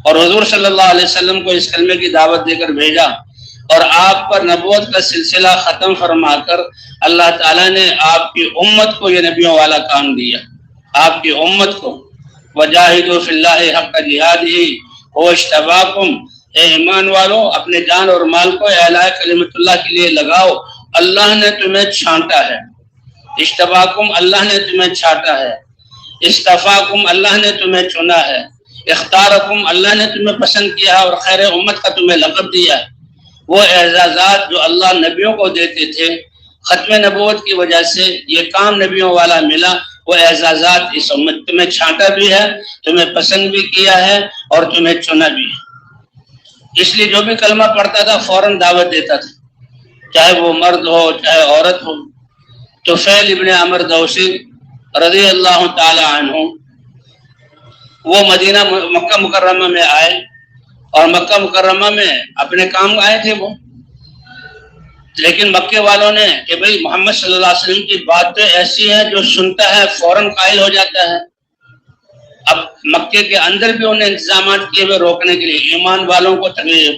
اور حضور صلی اللہ علیہ وسلم کو اس کلمے کی دعوت دے کر بھیجا، اور آپ پر نبوت کا سلسلہ ختم فرما کر اللہ تعالیٰ نے آپ کی امت کو یہ نبیوں والا کام دیا، آپ کی امت کو۔ وجاہدوا فی اللہ حق جہادہ هو اجتباکم، اے ایمان والو اپنے جان اور مال کو اعلاء کلمت اللہ کے لیے لگاؤ، اللہ نے تمہیں چھانٹا ہے۔ اجتباکم، اللہ نے تمہیں چھانٹا ہے۔ استفاکم، اللہ نے تمہیں چنا ہے۔ اختارکم، اللہ نے تمہیں پسند کیا ہے اور خیر امت کا تمہیں لقب دیا ہے۔ وہ اعزازات جو اللہ نبیوں کو دیتے تھے، ختم نبوت کی وجہ سے یہ کام نبیوں والا ملا، وہ اعزازات اس امت تمہیں چھانٹا بھی ہے، تمہیں پسند بھی کیا ہے اور تمہیں چنا بھی ہے۔ اس لیے جو بھی کلمہ پڑھتا تھا فوراً دعوت دیتا تھا، چاہے وہ مرد ہو چاہے عورت ہو۔ طفیل ابن عمر دوسی رضی اللہ تعالی عنہ، وہ مدینہ مکہ مکرمہ میں آئے، اور مکہ مکرمہ میں اپنے کام آئے تھے وہ، لیکن مکے والوں نے کہ بھئی محمد صلی اللہ علیہ وسلم کی بات تو ایسی ہے جو سنتا ہے فوراً قائل ہو جاتا ہے۔ اب مکے کے اندر بھی انہیں انتظامات کیے ہوئے روکنے کے لیے، ایمان والوں کو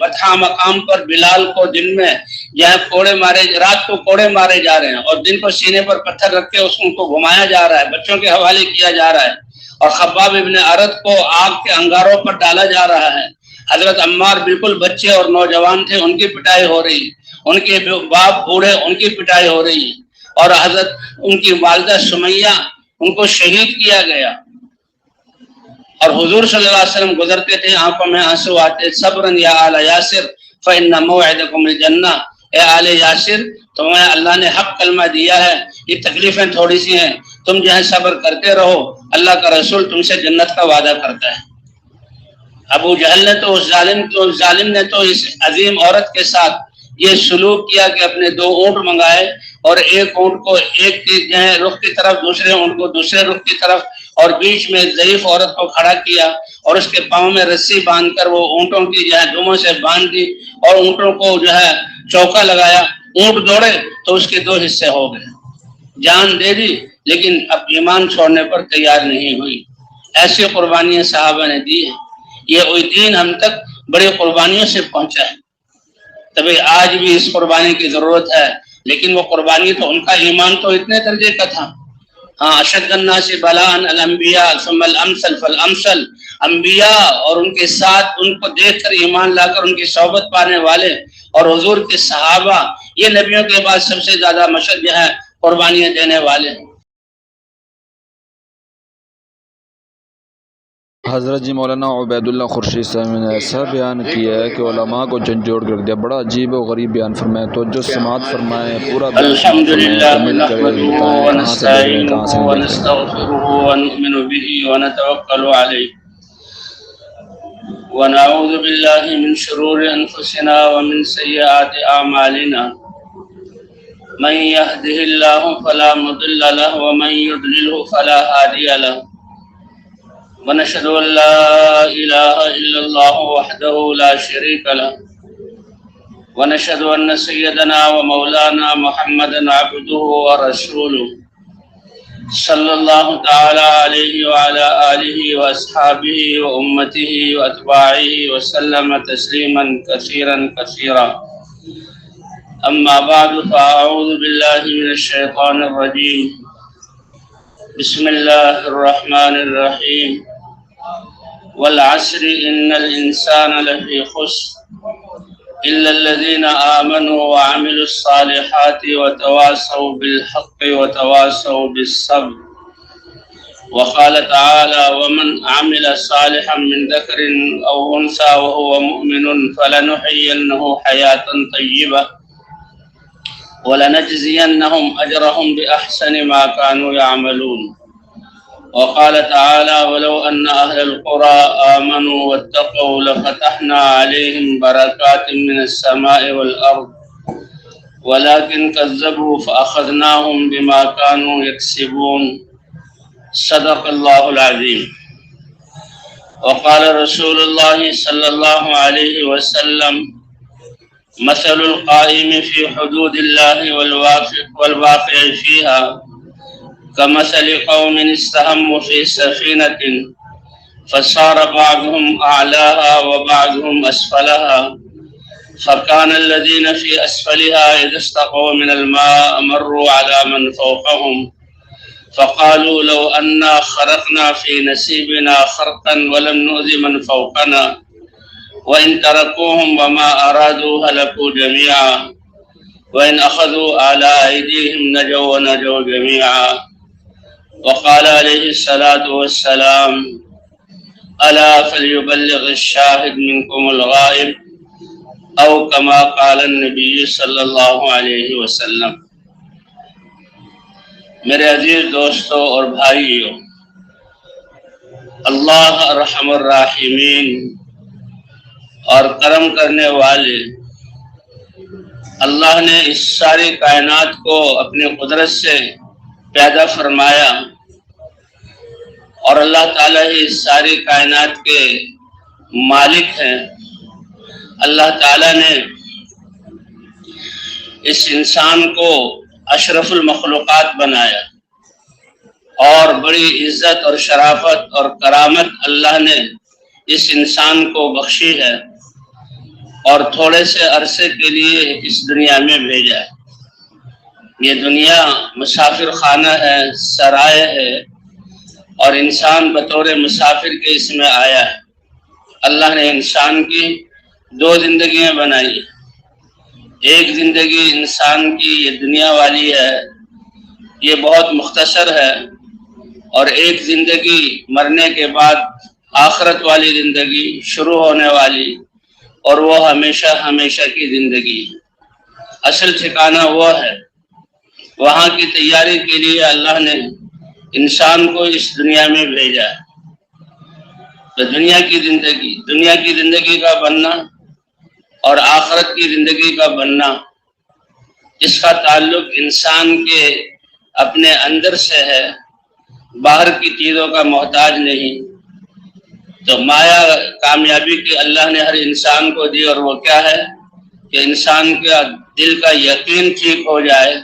بطحا مقام پر بلال کو دن میں جہاں کوڑے مارے، رات کو کوڑے مارے جا رہے ہیں اور دن کو سینے پر پتھر رکھ کے ان کو گھمایا جا رہا ہے، بچوں کے حوالے کیا جا رہا ہے، اور خباب ابن ارد کو آگ کے انگاروں پر ڈالا جا رہا ہے۔ حضرت عمار بالکل بچے اور نوجوان تھے، ان کی پٹائی ہو رہی، ان کے باپ بوڑھے ان کی پٹائی ہو رہی، اور حضرت ان کی والدہ سمیہ ان کو شہید کیا گیا۔ اور حضور صلی اللہ علیہ وسلم گزرتے تھے، آنکھوں میں آنسو آتے، صبرن یا آل یاسر فإن موعدکم الجنہ، اے آل یاسر تمہیں اللہ نے حق کلمہ دیا ہے، یہ تکلیفیں تھوڑی سی ہیں، تم جو ہے صبر کرتے رہو، اللہ کا رسول تم سے جنت کا وعدہ کرتا ہے۔ ابو جہل نے تو اس ظالم نے تو اس عظیم عورت کے ساتھ یہ سلوک کیا کہ اپنے 2 اونٹ منگائے، اور ایک اونٹ کو ایک رخ کی طرف، دوسرے اونٹ کو دوسرے رخ کی طرف، اور بیچ میں ضعیف عورت کو کھڑا کیا، اور اس کے پاؤں میں رسی باندھ کر وہ اونٹوں کی دموں سے باندھ دی، اور اونٹوں کو چوکا لگایا۔ اونٹ دوڑے تو اس کے 2 حصے ہو گئے، جان دے دی لیکن اب ایمان چھوڑنے پر تیار نہیں ہوئی۔ ایسی قربانیاں صحابہ نے دی ہیں، یہ وہی دین ہم تک بڑی قربانیوں سے پہنچا ہے۔ تبھی آج بھی اس قربانی کی ضرورت ہے، لیکن وہ قربانی تو ان کا ایمان تو اتنے درجے کا تھا۔ ہاں، اشد الناس بلاء الانبیاء ثم الامثل فالامثل، انبیاء اور ان کے ساتھ ان کو دیکھ کر ایمان لا کر ان کی صحبت پانے والے اور حضور کے صحابہ، یہ نبیوں کے بعد سب سے زیادہ مشہور قربانیاں دینے والے ہیں۔ حضرت جی مولانا عبید اللہ خورشید صاحب نے ایسا بیان کیا ہے کہ علماء کو جھنجھوڑ کر دیا، بڑا عجیب و غریب بیان فرمائے، تو جو سماعت فرمائے پورا الحمدللہ کمنٹ کرے، نحمده بتائیں کہاں سے دیکھ رہے ہیں، کہاں سے ونستعینه نہیں دیکھ رہے ہیں۔ ونستغفره ونؤمن به ونتوکل علیہ ونعوذ باللہ من شرور انفسنا ومن سیئات اعمالنا، من يهده الله فلا مضل له ومن يضلله فلا هادي له، ونشهد أن لا إله إلا الله وحده لا شريك له، ونشهد أن سيدنا ومولانا محمدا عبده ورسوله صلى الله تعالى عليه وعلى آله وأصحابه وأمته وأتباعه وسلم تسليما كثيرا كثيرا، أما بعد فأعوذ بالله من الشيطان الرجيم، بسم الله الرحمن الرحيم، والعصر إن الإنسان لفي خسر إلا الذين آمنوا وعملوا الصالحات وتواصوا بالحق وتواصوا بالصبر، وقال تعالى ومن عمل صالحا من ذكر أو أنثى وهو مؤمن فلنحيينه حياة طيبة ولنجزينهم أجرهم بأحسن ما كانوا يعملون، وقال تعالى ولو أن أهل القرى آمنوا واتقوا لفتحنا عليهم بركات من السماء والأرض ولكن كذبوا فأخذناهم بما كانوا يكسبون، صدق الله العظيم۔ وقال رسول الله صلى الله عليه وسلم مثل القائم في حدود الله والواقع فيها كمثل قوم استهموا في سفينة فصار بعضهم أعلاها وبعضهم أسفلها فكان الذين في أسفلها إذا استقوا من الماء مروا على من فوقهم فقالوا لو أنا خرقنا في نسيبنا خرقا ولم نؤذ من فوقنا وإن تركوهم وما أرادوا هلكوا جميعا وإن أخذوا على أيديهم نجوا ونجوا جميعا. وقال عليه الصلاة والسلام ألا فليبلغ الشاهد منكم الغائب أو كما قال النبی صلی اللہ علیہ وسلم. میرے عزیز دوستوں اور بھائیوں، اللہ ارحم الراحمین اور کرم کرنے والے اللہ نے اس ساری کائنات کو اپنی قدرت سے پیدا فرمایا، اور اللہ تعالیٰ ہی اس ساری کائنات کے مالک ہیں. اللہ تعالیٰ نے اس انسان کو اشرف المخلوقات بنایا، اور بڑی عزت اور شرافت اور کرامت اللہ نے اس انسان کو بخشی ہے، اور تھوڑے سے عرصے کے لیے اس دنیا میں بھیجا ہے. یہ دنیا مسافر خانہ ہے، سرائے ہے، اور انسان بطور مسافر کے اس میں آیا ہے. اللہ نے انسان کی دو زندگیاں بنائی. ایک زندگی انسان کی یہ دنیا والی ہے، یہ بہت مختصر ہے، اور ایک زندگی مرنے کے بعد آخرت والی زندگی شروع ہونے والی، اور وہ ہمیشہ ہمیشہ کی زندگی. اصل ٹھکانہ وہ ہے. وہاں کی تیاری کے لیے اللہ نے انسان کو اس دنیا میں بھیجا ہے. تو دنیا کی زندگی کا بننا اور آخرت کی زندگی کا بننا، اس کا تعلق انسان کے اپنے اندر سے ہے، باہر کی چیزوں کا محتاج نہیں. تو مایا کامیابی کی اللہ نے ہر انسان کو دی، اور وہ کیا ہے کہ انسان کا دل کا یقین ٹھیک ہو جائے،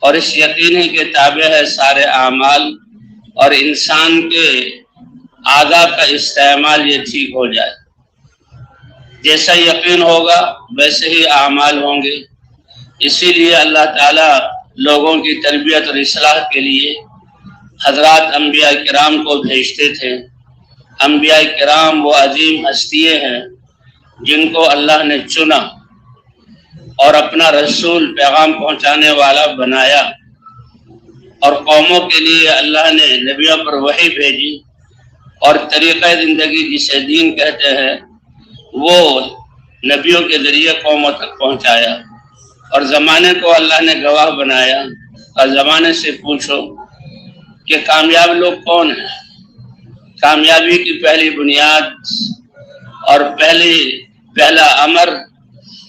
اور اس یقین ہی کے تابع ہے سارے اعمال، اور انسان کے اعضاء کا استعمال یہ ٹھیک ہو جائے. جیسا یقین ہوگا ویسے ہی اعمال ہوں گے. اسی لیے اللہ تعالیٰ لوگوں کی تربیت اور اصلاح کے لیے حضرات انبیاء کرام کو بھیجتے تھے. انبیاء کرام وہ عظیم ہستیاں ہیں جن کو اللہ نے چنا اور اپنا رسول پیغام پہنچانے والا بنایا، اور قوموں کے لیے اللہ نے نبیوں پر وحی بھیجی، اور طریقہ زندگی جسے دین کہتے ہیں وہ نبیوں کے ذریعے قوموں تک پہنچایا. اور زمانے کو اللہ نے گواہ بنایا. اور زمانے سے پوچھو کہ کامیاب لوگ کون ہیں. کامیابی کی پہلی بنیاد اور پہلا امر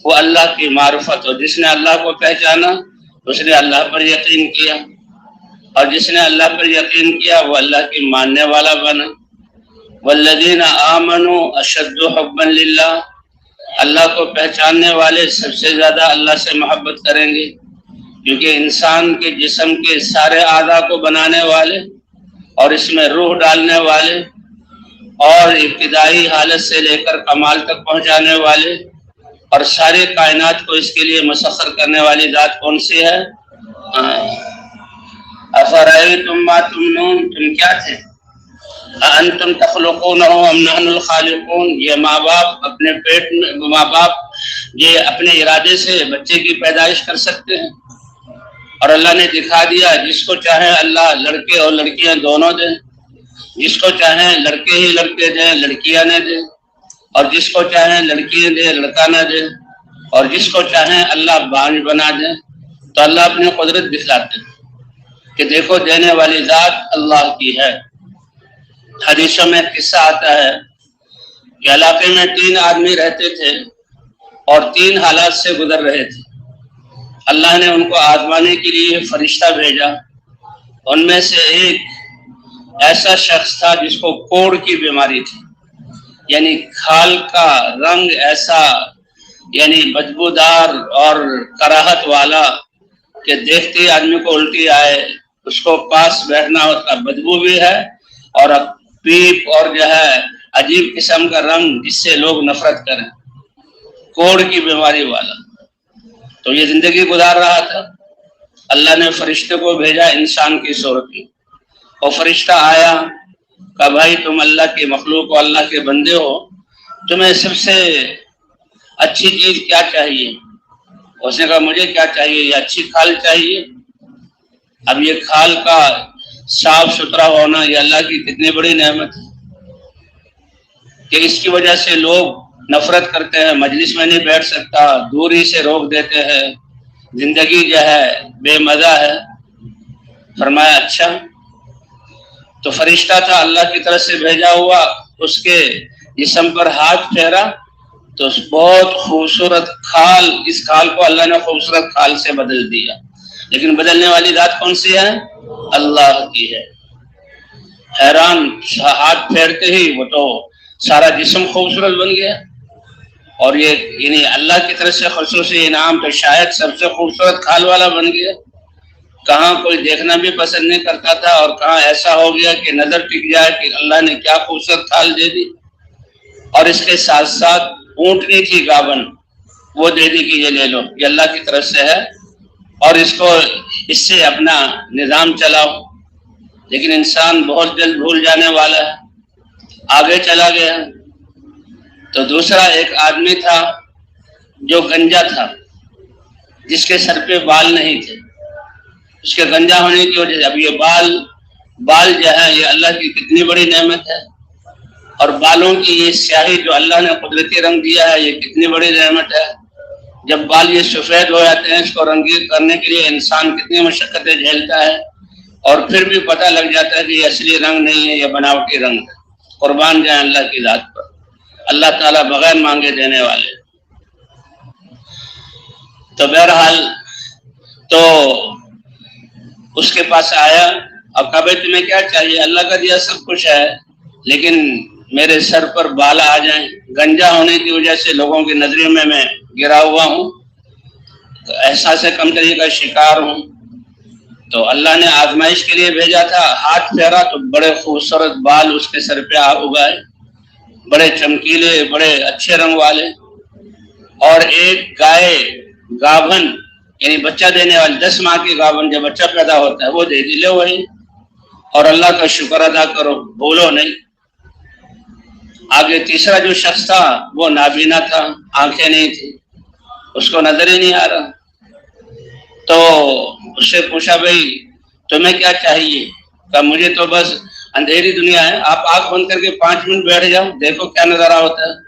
وہ اللہ کی معرفت ہو. جس نے اللہ کو پہچانا اس نے اللہ پر یقین کیا، اور جس نے اللہ پر یقین کیا وہ اللہ کی ماننے والا بنا. والذین آمنوا اشد حبا للہ، اللہ کو پہچاننے والے سب سے زیادہ اللہ سے محبت کریں گے، کیونکہ انسان کے جسم کے سارے اعضاء کو بنانے والے اور اس میں روح ڈالنے والے اور ابتدائی حالت سے لے کر کمال تک پہنچانے والے اور ساری کائنات کو اس کے لیے مسخر کرنے والی ذات کون سی ہے؟ افرأیتم ما تمنون، تم کیا تھے؟ انتم تخلقونہ ام نحن الخالقون. یہ ماں باپ اپنے پیٹ میں یہ اپنے ارادے سے بچے کی پیدائش کر سکتے ہیں، اور اللہ نے دکھا دیا جس کو چاہیں اللہ لڑکے اور لڑکیاں دونوں دیں، جس کو چاہیں لڑکے ہی لڑکے دیں لڑکیاں نہ دیں، اور جس کو چاہیں لڑکیاں دیں لڑکا نہ دیں، اور جس کو چاہیں اللہ بانج بنا دیں. تو اللہ اپنی قدرت دکھلاتے ہیں کہ دیکھو دینے والی ذات اللہ کی ہے. حدیثوں میں قصہ آتا ہے کہ علاقے میں 3 آدمی رہتے تھے اور 3 حالات سے گزر رہے تھے. اللہ نے ان کو آزمانے کے لیے فرشتہ بھیجا. ان میں سے ایک ایسا شخص تھا جس کو کوڑ کی بیماری تھی، یعنی کھال کا رنگ ایسا یعنی بدبودار اور کراہت والا کہ دیکھتے ہی آدمی کو الٹی آئے. اس کو پاس بیٹھنا اس کا بدبو بھی ہے اور پیپ اور جو ہے عجیب قسم کا رنگ جس سے لوگ نفرت کریں، کوڑ کی بیماری والا، تو یہ زندگی گزار رہا تھا۔ اللہ نے فرشتے کو بھیجا انسان کی صورت میں، اور فرشتہ آیا، کہا بھائی تم اللہ کی مخلوق ہو، اللہ کے بندے ہو، تمہیں سب سے اچھی چیز کیا چاہیے؟ اس نے کہا مجھے کیا چاہیے؟ یہ اچھی کھال چاہیے۔ اب یہ کھال کا صاف ستھرا ہونا یہ اللہ کی کتنی بڑی نعمت ہے کہ اس کی وجہ سے لوگ نفرت کرتے ہیں، مجلس میں نہیں بیٹھ سکتا، دوری سے روک دیتے ہیں، زندگی جو ہے بے مزہ ہے۔ فرمایا اچھا، تو فرشتہ تھا اللہ کی طرف سے بھیجا ہوا، اس کے جسم پر ہاتھ پھیرا تو بہت خوبصورت کھال، اس کھال کو اللہ نے خوبصورت کھال سے بدل دیا۔ لیکن بدلنے والی ذات کون سی ہے؟ اللہ کی ہے۔ حیران، ہاتھ پھیرتے ہی وہ تو سارا جسم خوبصورت بن گیا، اور یہ یعنی اللہ کی طرف سے خصوصی انعام، تو شاید سب سے خوبصورت کھال والا بن گیا۔ کہاں کوئی دیکھنا بھی پسند نہیں کرتا تھا، اور کہاں ایسا ہو گیا کہ نظر ٹک جائے کہ اللہ نے کیا خوبصورت کھال دے دی۔ اور اس کے ساتھ ساتھ اونٹنی تھی گابن، وہ دے دی کہ یہ لے لو، یہ اللہ کی طرف سے ہے، اور اس سے اپنا نظام چلاؤ۔ لیکن انسان بہت جلد بھول جانے والا ہے، آگے چلا گیا۔ تو دوسرا ایک آدمی تھا جو گنجا تھا، جس کے سر پہ بال نہیں تھے، اس کے گنجا ہونے کی وجہ سے اب یہ بال جو ہے یہ اللہ کی کتنی بڑی نعمت ہے، اور بالوں کی یہ سیاہی جو اللہ نے قدرتی رنگ دیا ہے یہ کتنی بڑی نعمت ہے۔ جب بال یہ سفید ہو جاتے ہیں، اس کو رنگین کرنے کے لیے انسان کتنی مشقتیں جھیلتا ہے، اور پھر بھی پتہ لگ جاتا ہے کہ یہ اصلی رنگ نہیں ہے، یہ بناوٹی رنگ ہے۔ قربان جائیں اللہ کی ذات پر، اللہ تعالیٰ بغیر مانگے دینے والے۔ تو بہرحال تو اس کے پاس آیا اور کہا بھائی تمہیں کیا چاہیے؟ اللہ کا دیا سب کچھ ہے، لیکن میرے سر پر بال آ جائیں، گنجا ہونے کی وجہ سے لوگوں کی نظروں میں گرا ہوا ہوں، احساس کمتری کا شکار ہوں۔ تو اللہ نے آزمائش کے لیے بھیجا تھا، ہاتھ پھیرا تو بڑے خوبصورت بال اس کے سر پہ اگائے، بڑے چمکیلے، بڑے اچھے رنگ والے، اور ایک گائے گابھن یعنی بچہ دینے والی 10 ماہ کی گابھن جب بچہ پیدا ہوتا ہے وہ دے دی، لے وہی، اور اللہ کا شکر ادا کرو، بھولو نہیں۔ آگے تیسرا جو شخص تھا وہ نابینا تھا، آنکھیں نہیں تھی، اس کو نظر ہی نہیں آ رہا۔ تو اس سے پوچھا بھائی تمہیں کیا چاہیے؟ کہا مجھے تو بس اندھیری دنیا ہے، آپ آنکھ بند کر کے 5 منٹ بیٹھ جاؤ، دیکھو کیا نظارہ ہوتا ہے۔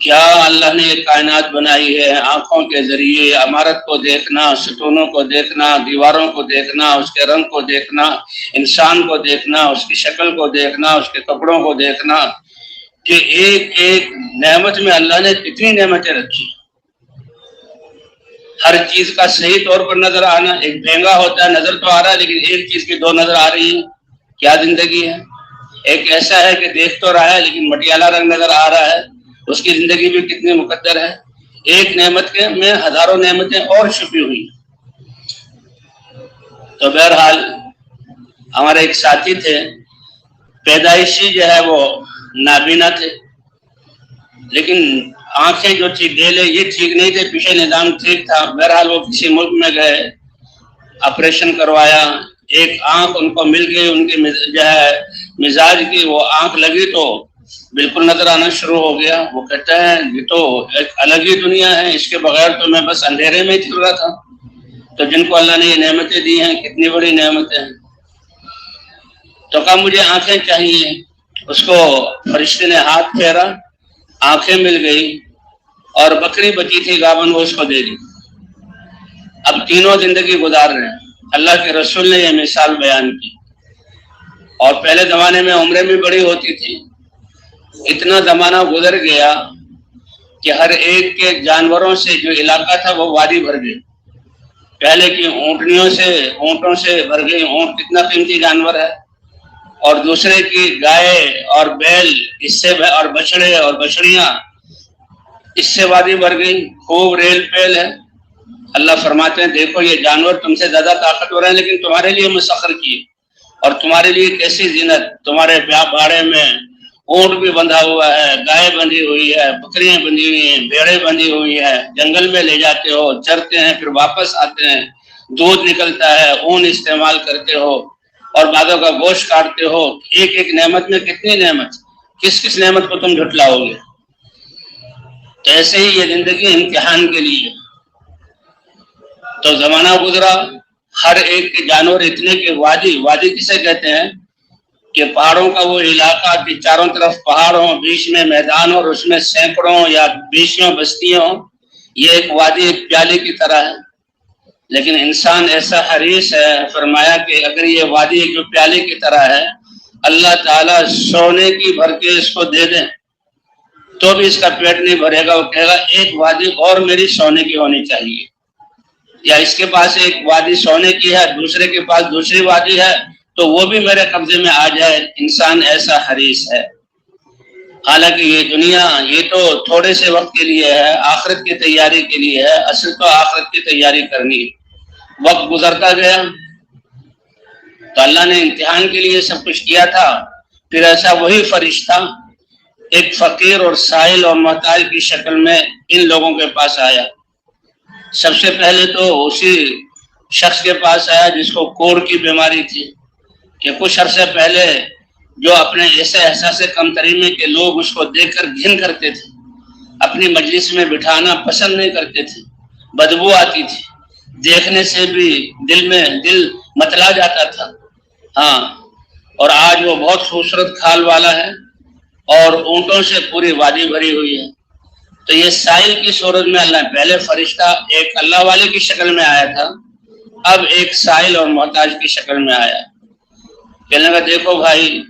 کیا اللہ نے یہ کائنات بنائی ہے، آنکھوں کے ذریعے عمارت کو دیکھنا، ستونوں کو دیکھنا، دیواروں کو دیکھنا، اس کے رنگ کو دیکھنا، انسان کو دیکھنا، اس کی شکل کو دیکھنا، اس کے کپڑوں کو دیکھنا، کہ ایک ایک نعمت میں اللہ نے کتنی نعمتیں رکھی۔ ہر چیز کا صحیح طور پر نظر آنا، ایک بھینگا ہوتا ہے نظر تو آ رہا ہے لیکن ایک چیز کی 2 نظر آ رہی ہے، کیا زندگی ہے۔ ایک ایسا ہے کہ دیکھ تو رہا ہے لیکن مٹیالہ رنگ نظر آ رہا ہے، اس کی زندگی بھی کتنی مقدر ہے۔ ایک نعمت کے میں ہزاروں نعمتیں اور چھپی ہوئی۔ تو بہرحال ہمارے ایک ساتھی تھے، پیدائشی جو ہے وہ نابینا تھے، لیکن آنکھیں جو تھی ڈیلے یہ ٹھیک نہیں تھے، پیچھے نظام ٹھیک تھا۔ بہرحال وہ کسی ملک میں گئے، آپریشن کروایا، ایک آنکھ ان کو مل گئی، ان کی جو ہے مزاج کی وہ آنکھ لگی تو بالکل نظر آنا شروع ہو گیا۔ وہ کہتا ہے یہ تو ایک الگ ہی دنیا ہے، اس کے بغیر تو میں بس اندھیرے میں ہی چل رہا تھا۔ تو جن کو اللہ نے یہ نعمتیں دی ہیں کتنی بڑی نعمتیں ہیں۔ تو کہا مجھے آنکھیں چاہیے، اس کو فرشتے نے ہاتھ پھیرا، آنکھیں مل گئی، اور بکری بچی تھی گابن وہ اس کو دے دی۔ اب تینوں زندگی گزار رہے ہیں۔ اللہ کے رسول نے یہ مثال بیان کی، اور پہلے زمانے میں عمریں بھی بڑی ہوتی تھی۔ اتنا زمانہ گزر گیا کہ ہر ایک کے جانوروں سے جو علاقہ تھا وہ وادی بھر گئی۔ پہلے کی اونٹوں سے بھر گئی، اونٹ کتنا قیمتی جانور ہے، اور دوسرے کی گائے اور بیل اس سے، اور بچڑے اور بچڑیاں اس سے وادی بھر گئی، خوب ریل پیل ہے۔ اللہ فرماتے ہیں دیکھو یہ جانور تم سے زیادہ طاقتور ہیں لیکن تمہارے لیے مسخر کیے، اور تمہارے لیے کیسی زینت، تمہارے باڑے میں اونٹ بھی بندھا ہوا ہے، گائے بندھی ہوئی ہے، بکریاں بندھی ہوئی ہیں، بھیڑیں بندھی ہوئی ہے، جنگل میں لے جاتے ہو، چرتے ہیں، پھر واپس آتے ہیں، دودھ نکلتا ہے، اون استعمال کرتے ہو، اور بعضوں کا گوشت کاٹتے ہو۔ ایک ایک نعمت میں کتنی نعمت، کس کس نعمت کو تم جھٹلاؤ گے؟ تو ایسے ہی یہ زندگی امتحان کے لیے۔ تو زمانہ گزرا، ہر ایک کے جانور اتنے کہ وادی کسے کہتے ہیں کہ پہاڑوں کا وہ علاقہ کہ چاروں طرف پہاڑ ہوں، بیچ میں میدان اور اس میں سینکڑوں یا بیسوں بستیاں ہوں، یہ ایک وادی ایک پیالے کی طرح ہے۔ لیکن انسان ایسا حریص ہے، فرمایا کہ اگر یہ وادی جو پیالے کی طرح ہے، اللہ تعالیٰ سونے کی بھر کے اس کو دے دیں تو بھی اس کا پیٹ نہیں بھرے گا، وہ کہے گا ایک وادی اور میری سونے کی ہونی چاہیے، یا اس کے پاس ایک وادی سونے کی ہے، دوسرے کے پاس دوسری وادی ہے، تو وہ بھی میرے قبضے میں آ جائے۔ انسان ایسا حریص ہے۔ حالانکہ یہ دنیا یہ تو تھوڑے سے وقت کے لیے ہے، آخرت کی تیاری کے لیے ہے، اصل تو آخرت کی تیاری کرنی ہے۔ وقت گزرتا گیا تو اللہ نے امتحان کے لیے سب کچھ کیا تھا، پھر ایسا وہی فرشتہ ایک فقیر اور سائل اور محتاج کی شکل میں ان لوگوں کے پاس آیا۔ سب سے پہلے تو اسی شخص کے پاس آیا جس کو کوڑ کی بیماری تھی، کہ کچھ عرصے پہلے جو اپنے ایسے احساس کمتری میں کہ لوگ اس کو دیکھ کر گھن کرتے تھے، اپنی مجلس میں بٹھانا پسند نہیں کرتے تھے، بدبو آتی تھی، دیکھنے سے بھی دل متلا جاتا تھا۔ ہاں، اور آج وہ بہت خوبصورت کھال والا ہے اور اونٹوں سے پوری وادی بھری ہوئی ہے۔ تو یہ سائل کی صورت میں اللہ، پہلے فرشتہ ایک اللہ والے کی شکل میں آیا تھا، اب ایک سائل اور محتاج کی شکل میں آیا۔ کہنے لگا دیکھو بھائی،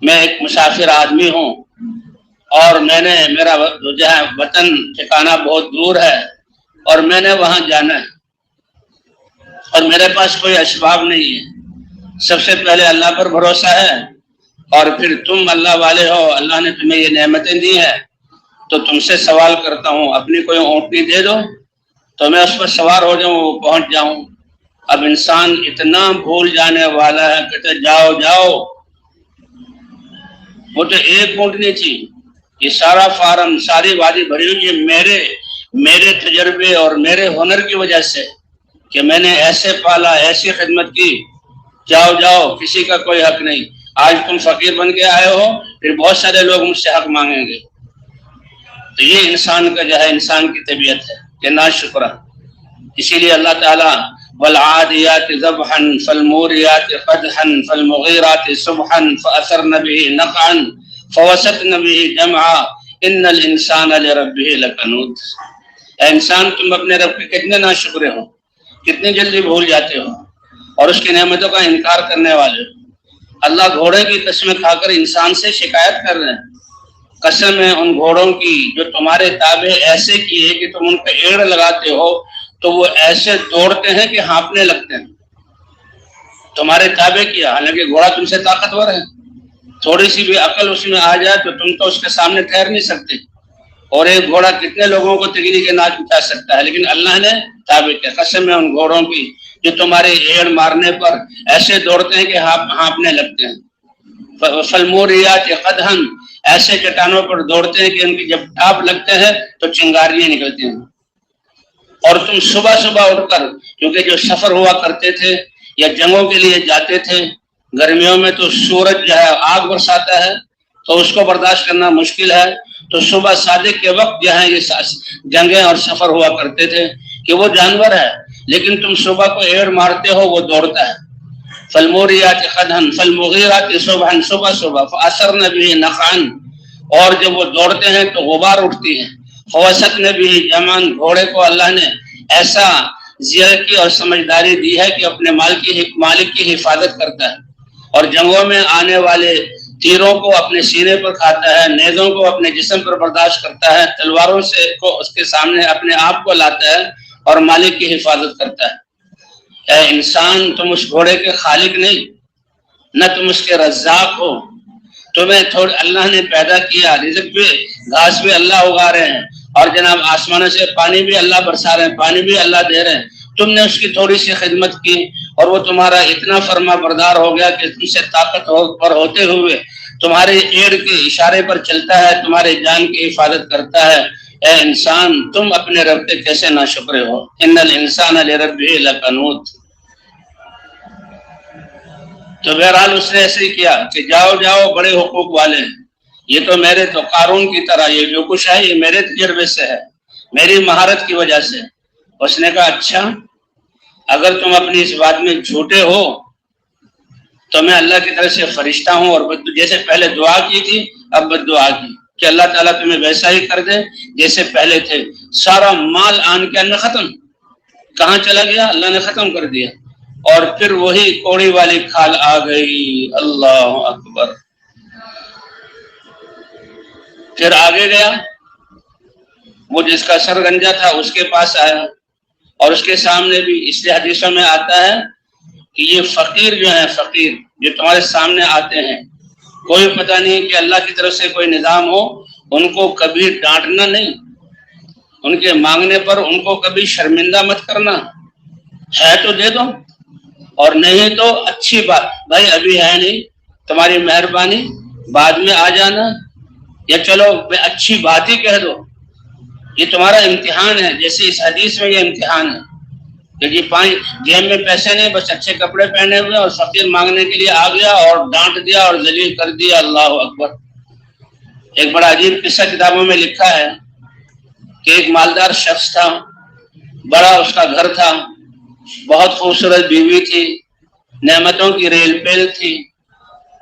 میں ایک مسافر آدمی ہوں اور میرا جو ہے وطن ٹھکانہ بہت دور ہے اور میں نے وہاں جانا ہے اور میرے پاس کوئی اسباب نہیں ہے۔ سب سے پہلے اللہ پر بھروسہ ہے اور پھر تم اللہ والے ہو، اللہ نے تمہیں یہ نعمتیں دی ہیں، تو تم سے سوال کرتا ہوں اپنی کوئی اونٹنی دے دو تو میں اس پر سوار ہو جاؤں، وہ پہنچ جاؤں۔ اب انسان اتنا بھول جانے والا ہے، کہتے جاؤ، وہ تو ایک اونٹنی تھی، یہ سارا فارم ساری وادی بھری ہوئی، یہ میرے تجربے اور میرے ہنر کی وجہ سے کہ میں نے ایسے پالا، ایسی خدمت کی، جاؤ، کسی کا کوئی حق نہیں۔ آج تم فقیر بن کے آئے ہو، پھر بہت سارے لوگ مجھ سے حق مانگیں گے۔ تو یہ انسان کا جو ہے، انسان کی طبیعت ہے کہ ناشکرہ۔ اسی لیے اللہ تعالیٰ والعادیات ضبحا فالموریات قدحا فالمغیرات صبحا فاثرن به نقعا فوسطن به جمعا ان الانسان لربه لکنود۔ اے انسان، تم اپنے رب کے کتنے ناشکرے ہو، کتنی جلدی بھول جاتے ہو اور اس کی نعمتوں کا انکار کرنے والے ہو۔ اللہ گھوڑے کی قسم کھا کر انسان سے شکایت کر رہے ہیں، قسم ہے ان گھوڑوں کی جو تمہارے تابع ایسے کیے کہ تم ان پہ ایڑ لگاتے ہو تو وہ ایسے دوڑتے ہیں کہ ہانپنے لگتے ہیں، تمہارے تابع کیا، حالانکہ گھوڑا تم سے طاقتور ہے، تھوڑی سی بھی عقل اس میں آ جائے تو تم تو اس کے سامنے ٹھہر نہیں سکتے، اور ایک گھوڑا کتنے لوگوں کو تگری کے ناچ بچا سکتا ہے، لیکن اللہ نے تابع کیا۔ قسم ہے ان گھوڑوں کی جو تمہارے ایڑ مارنے پر ایسے دوڑتے ہیں کہ ہانپنے لگتے ہیں۔ فالموریات قدحا، ایسے چٹانوں پر دوڑتے ہیں کہ ان کی جب ٹاپ لگتے ہیں تو چنگاریاں نکلتی ہیں۔ اور تم صبح اٹھ کر، کیونکہ جو سفر ہوا کرتے تھے یا جنگوں کے لیے جاتے تھے، گرمیوں میں تو سورج جو ہے آگ برساتا ہے تو اس کو برداشت کرنا مشکل ہے، تو صبح صادق کے وقت جو ہے یہ جنگیں اور سفر ہوا کرتے تھے کہ وہ جانور ہے لیکن تم صبح کو ایڑ مارتے ہو، وہ دوڑتا ہے۔ فالموریات قدحا فالمغیرات صبحا، صبح فاثرن به نقعا، اور جب وہ دوڑتے ہیں تو غبار اٹھتی ہے۔ فوسطن به جمعا، گھوڑے کو اللہ نے ایسا ذکی اور سمجھداری دی ہے کہ اپنے مالک کی حفاظت کرتا ہے، اور جنگوں میں آنے والے تیروں کو اپنے سینے پر کھاتا ہے، نیزوں کو اپنے جسم پر برداشت کرتا ہے، تلواروں سے کو اس کے سامنے اپنے آپ کو لاتا ہے اور مالک کی حفاظت کرتا ہے۔ اے انسان، تم اس گھوڑے کے خالق نہیں، نہ تم اس کے رزاق ہو۔ تمہیں اللہ نے پیدا کیا، رزق بھی، گھاس بھی اللہ اگا رہے ہیں، اور جناب آسمانوں سے پانی بھی اللہ برسا رہے ہیں، پانی بھی اللہ دے رہے ہیں۔ تم نے اس کی تھوڑی سی خدمت کی، اور وہ تمہارا اتنا فرما بردار ہو گیا کہ تم سے طاقت پر ہوتے ہوئے تمہارے ایڑ کے اشارے پر چلتا ہے، تمہارے جان کی حفاظت کرتا ہے۔ اے انسان، تم اپنے رب کے کیسے ناشکرے ہو۔ ان الانسان لربہ لکنود۔ تو بہرحال اس نے ایسے ہی کیا کہ جاؤ جاؤ، بڑے حقوق والے ہیں، یہ تو میرے تو قارون کی طرح، یہ جو کچھ ہے یہ میرے تجربے سے ہے، میری مہارت کی وجہ سے۔ اس نے کہا اچھا، اگر تم اپنی اس بات میں جھوٹے ہو تو میں اللہ کی طرف سے فرشتہ ہوں، اور جیسے پہلے دعا کی تھی اب بد دعا کی کہ اللہ تعالیٰ تمہیں ویسا ہی کر دے جیسے پہلے تھے۔ سارا مال آن کے میں ختم، کہاں چلا گیا؟ اللہ نے ختم کر دیا، اور پھر وہی کوڑی والی کھال آ گئی۔ اللہ اکبر۔ پھر آگے گیا، وہ جس کا سر گنجا تھا اس کے پاس آیا، اور اس کے سامنے بھی، اس لیے حدیثوں میں آتا ہے کہ یہ فقیر جو ہیں، فقیر جو تمہارے سامنے آتے ہیں، کوئی پتہ نہیں کہ اللہ کی طرف سے کوئی نظام ہو، ان کو کبھی ڈانٹنا نہیں، ان کے مانگنے پر ان کو کبھی شرمندہ مت کرنا، ہے تو دے دو، اور نہیں تو اچھی بات، بھائی ابھی ہے نہیں، تمہاری مہربانی، بعد میں آ جانا، یا چلو اچھی بات ہی کہہ دو، یہ تمہارا امتحان ہے۔ جیسے اس حدیث میں یہ امتحان ہے کہ جی جیب میں پیسے نہیں، بس اچھے کپڑے پہنے ہوئے، اور فقیر مانگنے کے لیے آ گیا اور ڈانٹ دیا اور ذلیل کر دیا۔ اللہ اکبر۔ ایک بڑا عجیب قصہ کتابوں میں لکھا ہے کہ ایک مالدار شخص تھا، بڑا اس کا گھر تھا، بہت خوبصورت بیوی تھی، نعمتوں کی ریل پیل تھی،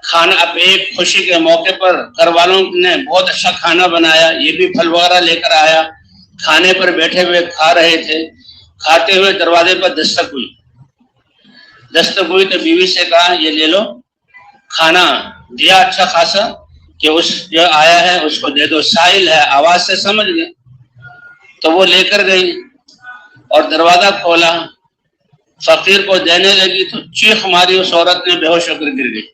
کھانا اب ایک خوشی کے موقع پر گھر والوں نے بہت اچھا کھانا بنایا، یہ بھی پھل وغیرہ لے کر آیا، کھانے پر بیٹھے ہوئے کھا رہے تھے، کھاتے ہوئے دروازے پر دستک ہوئی تو بیوی سے کہا یہ لے لو، کھانا دیا اچھا خاصا کہ اس جو آیا ہے اس کو دے دو، سائل ہے، آواز سے سمجھ گئے۔ تو وہ لے کر گئی اور دروازہ کھولا، فقیر کو دینے لگی تو چیخ ماری اس عورت نے، بے ہوش ہو کر گر گئی۔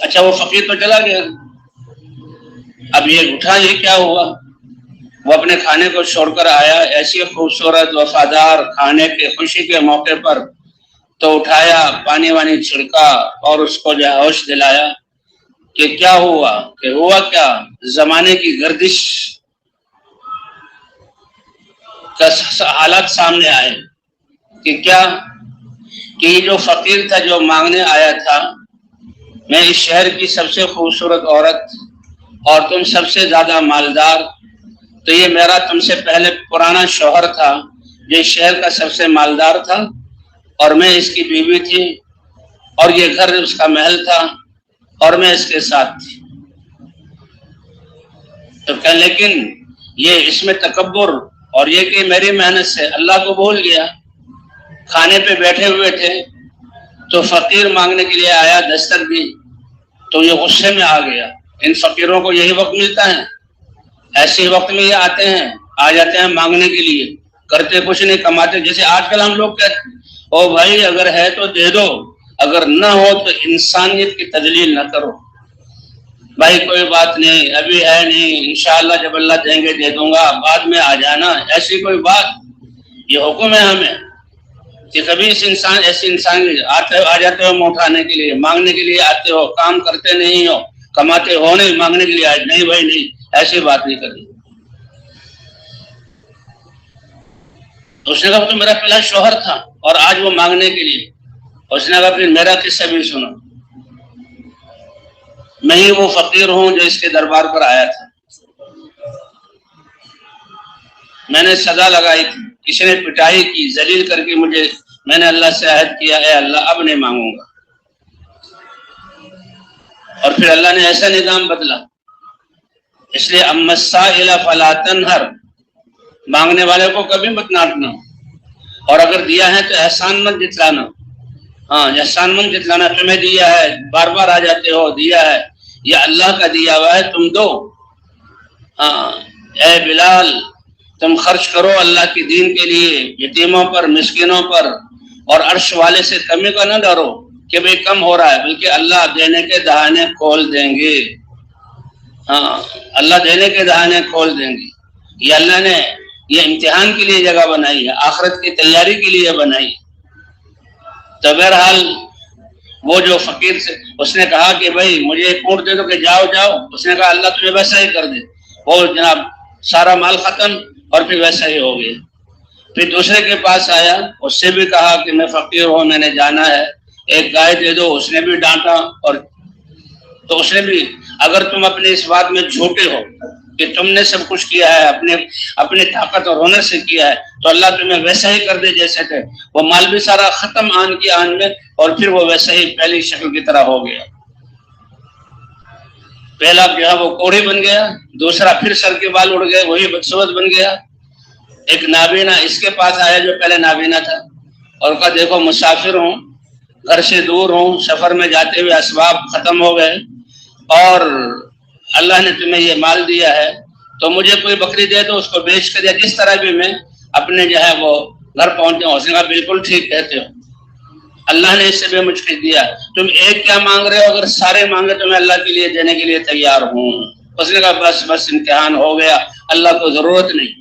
اچھا وہ فقیر تو چلا گیا، اب یہ اٹھا، یہ کیا ہوا؟ وہ اپنے کھانے کو چھوڑ کر آیا، ایسی خوبصورت وفادار کھانے کے خوشی کے موقع پر، تو اٹھایا، پانی وانی چھڑکا اور اس کو جو ہوش دلایا کہ کیا ہوا، کہ ہوا کیا، زمانے کی گردش کا حالات سامنے آئے کہ کیا، کہ یہ جو فقیر تھا جو مانگنے آیا تھا، میں اس شہر کی سب سے خوبصورت عورت اور تم سب سے زیادہ مالدار، تو یہ میرا تم سے پہلے پرانا شوہر تھا جو اس شہر کا سب سے مالدار تھا، اور میں اس کی بیوی تھی، اور یہ گھر اس کا محل تھا، اور میں اس کے ساتھ تھی۔ تو کہ لیکن یہ اس میں تکبر، اور یہ کہ میری محنت سے اللہ کو بھول گیا۔ کھانے پہ بیٹھے ہوئے تھے تو فقیر مانگنے کے لیے آیا، دستک دی، تو یہ غصے میں آ گیا۔ ان فقیروں کو یہی وقت ملتا ہے، ایسے وقت میں یہ آتے ہیں، آ جاتے ہیں مانگنے کے لیے، کرتے کچھ نہیں، کماتے۔ جیسے آج کل ہم لوگ کہتے ہیں او بھائی اگر ہے تو دے دو، اگر نہ ہو تو انسانیت کی تجلیل نہ کرو، بھائی کوئی بات نہیں، ابھی ہے نہیں، انشاءاللہ جب اللہ دیں گے دے دوں گا، بعد میں آ جانا، ایسی کوئی بات۔ یہ حکم ہے ہمیں کہ کبھی ایسے انسان آ جاتے ہو منہ اٹھانے کے لیے، مانگنے کے لیے آتے ہو، کام کرتے نہیں ہو، کماتے ہو نہیں، مانگنے کے لیے آئے، نہیں بھائی نہیں، ایسی بات نہیں کرنی۔ تو اس نے کہا تو میرا پہلا شوہر تھا اور آج وہ مانگنے کے لیے۔ اس نے کہا پھر میرا قصہ بھی سنو، میں ہی وہ فقیر ہوں جو اس کے دربار پر آیا تھا، میں نے سزا لگائی تھی، کسی نے پٹائی کی، ذلیل کر کے مجھے، میں نے اللہ سے عہد کیا اے اللہ اب نہیں مانگوں گا، اور پھر اللہ نے ایسا نظام بدلا۔ اس لیے اما السائل فلا تنہر، مانگنے والے کو کبھی مت ڈانٹنا، اور اگر دیا ہے تو احسان مت جتلانا، ہاں احسان مت جتلانا، تمہیں دیا ہے بار بار آ جاتے ہو، دیا ہے یا اللہ کا دیا ہوا ہے تم دو، ہاں اے بلال تم خرچ کرو اللہ کی دین کے لیے، یتیموں پر، مسکینوں پر، اور عرش والے سے کمی کا نہ ڈرو کہ بھئی کم ہو رہا ہے، بلکہ اللہ دینے کے دہانے کھول دیں گے، ہاں اللہ دینے کے دہانے کھول دیں گے۔ یہ اللہ نے یہ امتحان کے لیے جگہ بنائی ہے، آخرت کی تیاری کے لیے بنائی ہے۔ تو بہرحال وہ جو فقیر سے اس نے کہا کہ بھائی مجھے ایک اونٹ دے دو کہ جاؤ جاؤ. اس نے کہا اللہ تمہیں ویسا ہی کر دے. وہ جناب سارا مال ختم اور پھر ویسا ہی ہو گیا. پھر دوسرے کے پاس آیا, اس سے بھی کہا کہ میں فقیر ہوں, میں نے جانا ہے, ایک گائے دے دو. اس نے بھی ڈانٹا. اور تو اس نے بھی, اگر تم اپنے اس بات میں جھوٹے ہو کہ تم نے سب کچھ کیا ہے اپنے طاقت اور ہنر سے کیا ہے, تو اللہ تمہیں ویسا ہی کر دے جیسے تھے. وہ مال بھی سارا ختم آن کی آن میں, اور پھر وہ ویسا ہی پہلی شکل کی طرح ہو گیا. پہلا جو ہے وہ کوڑی بن گیا, دوسرا پھر سر کے بال اڑ گئے, وہی بدصورت بن گیا. ایک نابینا اس کے پاس آیا جو پہلے نابینا تھا, اور کہا دیکھو مسافر ہوں, گھر سے دور ہوں, سفر میں جاتے ہوئے اسباب ختم ہو گئے, اور اللہ نے تمہیں یہ مال دیا ہے, تو مجھے کوئی بکری دے دو, اس کو بیچ کر یا جس طرح بھی میں اپنے جو ہے وہ گھر پہنچتے ہوں. اس نے کہا بالکل ٹھیک کہتے ہو, اللہ نے اس سے بھی مجھ کو دیا, تم ایک کیا مانگ رہے ہو, اگر سارے مانگے تو میں اللہ کے لیے دینے کے لیے تیار ہوں. اس نے کہا بس امتحان ہو گیا, اللہ کو ضرورت نہیں,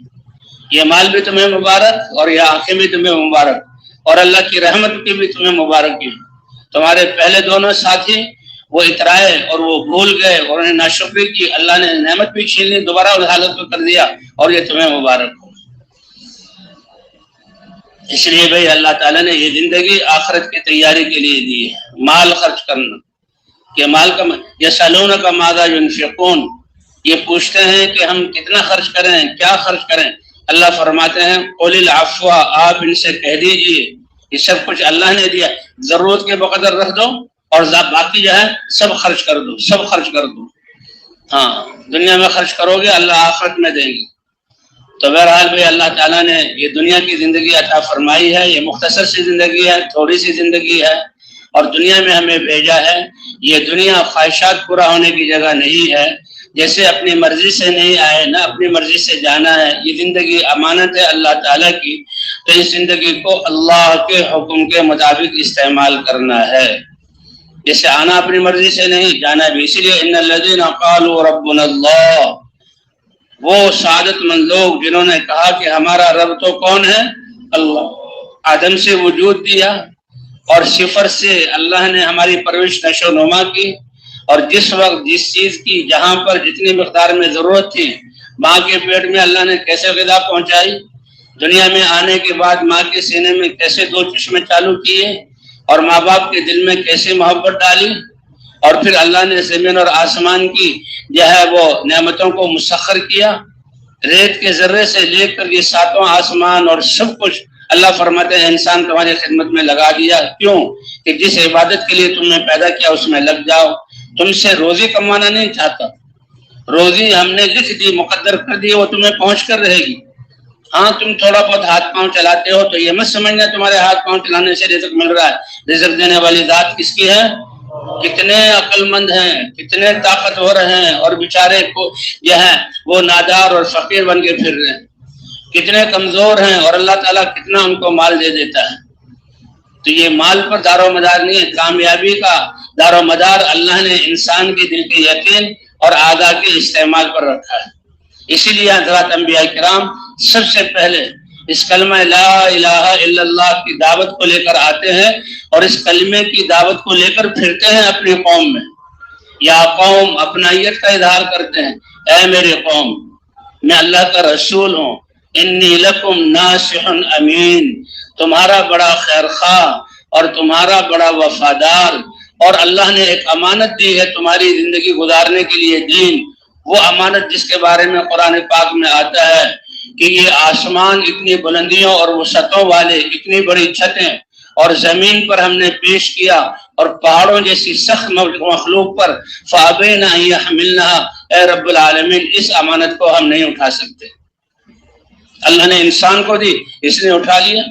یہ مال بھی تمہیں مبارک اور یہ آنکھیں بھی تمہیں مبارک, اور اللہ کی رحمت کی بھی تمہیں مبارک کی. تمہارے پہلے دونوں ساتھی وہ اترائے اور وہ بھول گئے اور انہیں ناشکری کی, اللہ نے نعمت بھی چھین لی, دوبارہ اس حالت کو کر دیا, اور یہ تمہیں مبارک ہو. اس لیے بھائی اللہ تعالیٰ نے یہ زندگی آخرت کی تیاری کے لیے دی ہے. مال خرچ کرنا, کہ مال کا یسألونک ماذا ينفقون, یہ پوچھتے ہیں کہ ہم کتنا خرچ کریں, کیا خرچ کریں. اللہ فرماتے ہیں قل العفو, آپ ان سے کہہ دیجئے یہ سب کچھ اللہ نے دیا, ضرورت کے بقدر رکھ دو, اور باقی جو ہے سب خرچ کر دو, سب خرچ کر دو. ہاں, دنیا میں خرچ کرو گے اللہ آخرت میں دیں گے. تو بہرحال بھائی اللہ تعالیٰ نے یہ دنیا کی زندگی عطا فرمائی ہے, یہ مختصر سی زندگی ہے, تھوڑی سی زندگی ہے, اور دنیا میں ہمیں بھیجا ہے. یہ دنیا خواہشات پورا ہونے کی جگہ نہیں ہے, جیسے اپنی مرضی سے نہیں آئے نہ اپنی مرضی سے جانا ہے. یہ زندگی امانت ہے اللہ تعالیٰ کی, تو اس زندگی کو اللہ کے حکم کے مطابق استعمال کرنا ہے. جیسے آنا اپنی مرضی سے نہیں, جانا بھی. اسی لیے ان الذین قالوا ربنا اللہ, وہ سعادت مند لوگ جنہوں نے کہا کہ ہمارا رب تو کون ہے, اللہ. آدم سے وجود دیا, اور صفر سے اللہ نے ہماری پرورش نشو و نما کی, اور جس وقت جس چیز کی جہاں پر جتنی مقدار میں ضرورت تھی, ماں کے پیٹ میں اللہ نے کیسے غذا پہنچائی, دنیا میں آنے کے بعد ماں کے سینے میں کیسے 2 چشمے چالو کیے, اور ماں باپ کے دل میں کیسے محبت ڈالی, اور پھر اللہ نے زمین اور آسمان کی جو ہے وہ نعمتوں کو مسخر کیا. ریت کے ذرے سے لے کر یہ 7 آسمان اور سب کچھ اللہ فرماتے ہیں انسان تمہاری خدمت میں لگا دیا. کیوں کہ جس عبادت کے لیے تم نے پیدا کیا اس میں لگ جاؤ. تم سے روزی کمانا نہیں چاہتا, روزی ہم نے لکھ دی, مقدر کر دی, وہ تمہیں پہنچ کر رہے گی. ہاں تم تھوڑا بہت ہاتھ پاؤں چلاتے ہو تو یہ مت سمجھنا تمہارے ہاتھ پاؤں چلانے سے رزق مل رہا ہے. رزق دینے والی ذات کس کی ہے؟ کتنے عقل مند ہیں, کتنے طاقتور ہیں, اور بیچارے کو یہ ہے وہ نادار اور فقیر بن کے پھر رہے ہیں. کتنے کمزور ہیں, اور اللہ تعالیٰ کتنا ان کو مال دے دیتا ہے. تو یہ مال پر دار و مدار نہیں ہے, کامیابی کا دار و مدار اللہ نے انسان کے دل کے یقین اور اعضاء کے استعمال پر رکھا ہے. اسی لیے حضرات انبیاء کرام سب سے پہلے اس کلمہ لا الہ الا اللہ کی دعوت کو لے کر آتے ہیں, اور اس کلمے کی دعوت کو لے کر پھرتے ہیں اپنی قوم میں. یا قوم, اپنائیت کا اظہار کرتے ہیں, اے میری قوم میں اللہ کا رسول ہوں, انی لکم ناصح امین, تمہارا بڑا خیر خواہ اور تمہارا بڑا وفادار, اور اللہ نے ایک امانت دی ہے تمہاری زندگی گزارنے کے لیے دین. وہ امانت جس کے بارے میں قرآن پاک میں آتا ہے کہ یہ آسمان اتنی بلندیوں اور وسعتوں والے, اتنی بڑی چھتیں, اور زمین پر ہم نے پیش کیا, اور پہاڑوں جیسی سخت مخلوق پر فابین ان یحملنھا, اے رب العالمین اس امانت کو ہم نہیں اٹھا سکتے. اللہ نے انسان کو دی, اس نے اٹھا لیا.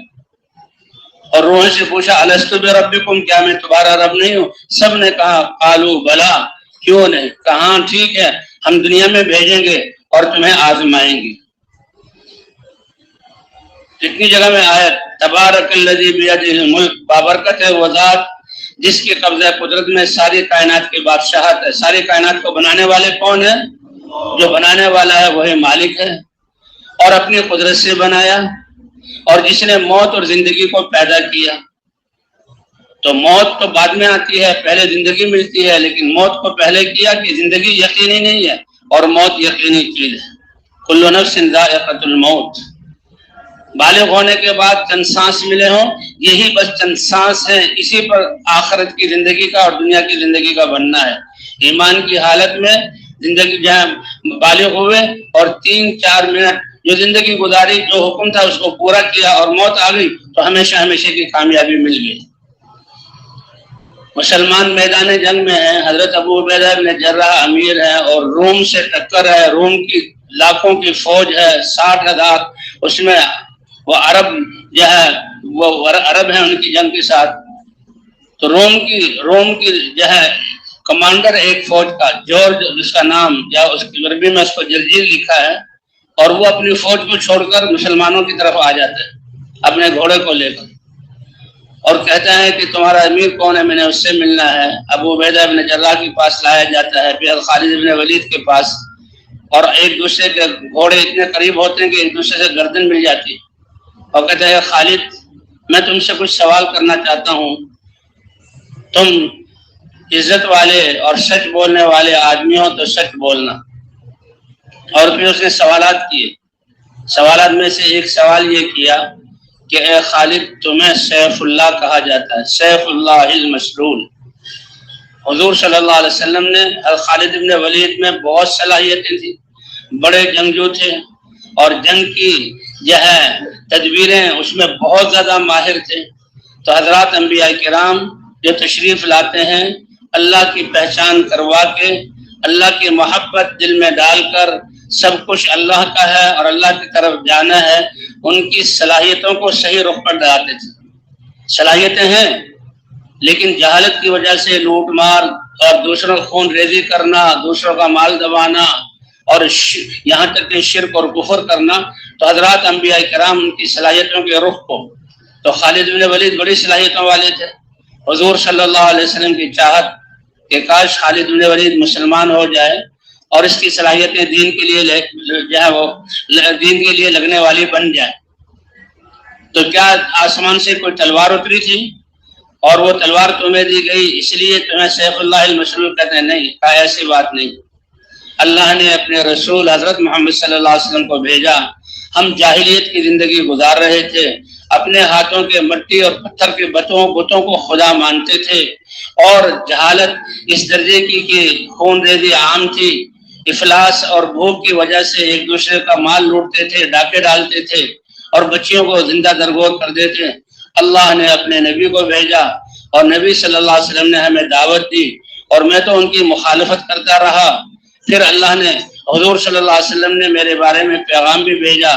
اور روح سے پوچھا الست بربکم, کیا میں تمہارا رب نہیں ہوں؟ سب نے کہا قالوا بلا, کیوں نہیں, کہاں ٹھیک ہے, ہم دنیا میں بھیجیں گے اور تمہیں آزمائیں گے. جتنی جگہ میں آیت تبارک الذی بیدہ الملک, بابرکت ہے وہ ذات جس کے قبضہ قدرت میں ساری کائنات کی بادشاہت ہے. ساری کائنات کو بنانے والے کون ہیں؟ جو بنانے والا ہے وہی مالک ہے, اور اپنی قدرت سے بنایا, اور جس نے موت اور زندگی کو پیدا کیا. تو موت تو بعد میں آتی ہے، پہلے زندگی ملتی ہے، لیکن موت کو پہلے کیا کہ زندگی یقینی نہیں ہے اور موت یقینی چیز ہے۔ کل نفس ذائقۃ الموت، بالغ ہونے کے بعد چند سانس ملے ہوں، یہی بس چند سانس ہیں، اسی پر آخرت کی زندگی کا اور دنیا کی زندگی کا بننا ہے۔ ایمان کی حالت میں زندگی جہاں بالغ ہوئے اور 3-4 منٹ جو زندگی گزاری، جو حکم تھا اس کو پورا کیا اور موت آ گئی تو ہمیشہ ہمیشہ کی کامیابی مل گئی۔ مسلمان میدان جنگ میں ہیں، حضرت ابو عبیدہ بن جراح امیر ہیں اور روم سے ٹکر ہے، روم کی لاکھوں کی فوج ہے، 60,000، اس میں وہ عرب جو ہے وہ عرب ہیں ان کی جنگ کے ساتھ۔ تو روم کی جو ہے کمانڈر ایک فوج کا جارج، جس کا نام یا اس کی عربی میں اس کو جرجیر لکھا ہے، اور وہ اپنی فوج کو چھوڑ کر مسلمانوں کی طرف آ جاتا ہے اپنے گھوڑے کو لے کر، اور کہتا ہے کہ تمہارا امیر کون ہے، میں نے اس سے ملنا ہے۔ ابو عبیدہ بن جراح کے پاس لایا جاتا ہے، پھر خالد بن ولید کے پاس، اور ایک دوسرے کے گھوڑے اتنے قریب ہوتے ہیں کہ ایک دوسرے سے گردن مل جاتی ہے، اور کہتا ہے خالد میں تم سے کچھ سوال کرنا چاہتا ہوں، تم عزت والے اور سچ بولنے والے آدمی ہو تو سچ بولنا۔ اور پھر اس نے سوالات کیے، سوالات میں سے ایک سوال یہ کیا کہ اے خالد تمہیں سیف اللہ کہا جاتا ہے، سیف اللہ المسلول۔ حضور صلی اللہ علیہ وسلم نے خالد بن ولید میں بہت صلاحیتیں تھیں، بڑے جنگجو تھے اور جنگ کی جو ہے تدبیریں اس میں بہت زیادہ ماہر تھے۔ تو حضرات انبیاء کرام جو تشریف لاتے ہیں، اللہ کی پہچان کروا کے، اللہ کی محبت دل میں ڈال کر، سب کچھ اللہ کا ہے اور اللہ کی طرف جانا ہے، ان کی صلاحیتوں کو صحیح رخ پر ڈالتے تھے۔ صلاحیتیں ہیں لیکن جہالت کی وجہ سے لوٹ مار اور دوسروں کو خون ریزی کرنا، دوسروں کا مال دبانا اور یہاں تک کہ شرک اور کفر کرنا، تو حضرات انبیاء کرام ان کی صلاحیتوں کے رخ کو، تو خالد بن ولید بڑی صلاحیتوں والے تھے۔ حضور صلی اللہ علیہ وسلم کی چاہت کہ کاش خالد بن ولید مسلمان ہو جائے اور اس کی صلاحیتیں دین کے لیے جو ہے وہ دین کے لیے لگنے والی بن جائے، تو کیا آسمان سے کوئی تلوار اتری تھی اور وہ تلوار تمہیں دی گئی اس لیے تمہیں سیف اللہ المسلول کہتے ہیں؟ نہیں، ایسی بات نہیں۔ اللہ نے اپنے رسول حضرت محمد صلی اللہ علیہ وسلم کو بھیجا، ہم جاہلیت کی زندگی گزار رہے تھے، اپنے ہاتھوں کے مٹی اور پتھر کے بتوں کو خدا مانتے تھے، اور جہالت اس درجے کی کہ خون ریزی عام تھی، افلاس اور بھوک کی وجہ سے ایک دوسرے کا مال لوٹتے تھے، ڈاکے ڈالتے تھے اور بچیوں کو زندہ درگور کر دیتے۔ اللہ نے اپنے نبی کو بھیجا اور نبی صلی اللہ علیہ وسلم نے ہمیں دعوت دی اور میں تو ان کی مخالفت کرتا رہا۔ پھر اللہ نے حضور صلی اللہ علیہ وسلم نے میرے بارے میں پیغام بھی بھیجا،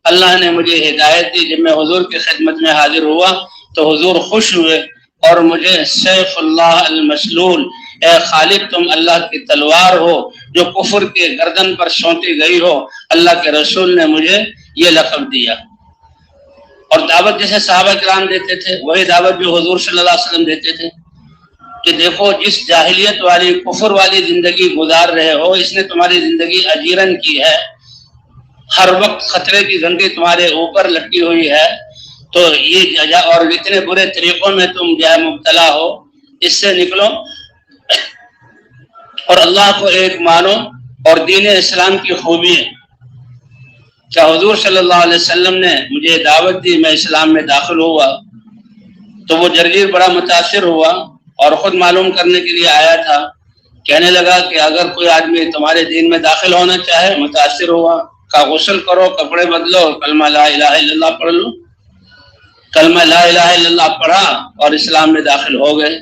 اللہ نے مجھے ہدایت دی۔ جب میں حضور کی خدمت میں حاضر ہوا تو حضور خوش ہوئے اور مجھے سیف اللہ المسلول، اے خالد تم اللہ کی تلوار ہو جو کفر کے گردن پر سونتی گئی ہو، اللہ کے رسول نے مجھے یہ لقب دیا۔ اور دعوت جیسے صحابہ کرام دیتے تھے وہی دعوت جو حضور صلی اللہ علیہ وسلم دیتے تھے کہ دیکھو جس جاہلیت والی کفر والی زندگی گزار رہے ہو، اس نے تمہاری زندگی اجیرن کی ہے، ہر وقت خطرے کی گھنٹی تمہارے اوپر لٹکی ہوئی ہے، تو یہ اور اتنے برے طریقوں میں تم جو ہے مبتلا ہو، اس سے نکلو اور اللہ کو ایک مانو اور دین اسلام کی خوبی ہے۔ کیا حضور صلی اللہ علیہ وسلم نے مجھے دعوت دی، میں اسلام میں داخل ہوا تو وہ جرجیر بڑا متاثر ہوا اور خود معلوم کرنے کے لیے آیا تھا، کہنے لگا کہ اگر کوئی آدمی تمہارے دین میں داخل ہونا چاہے، متاثر ہوا، کا غسل کرو، کپڑے بدلو، کلمہ لا الہ الا اللہ پڑھ لو۔ کلمہ لا الہ الا اللہ پڑھا اور اسلام میں داخل ہو گئے،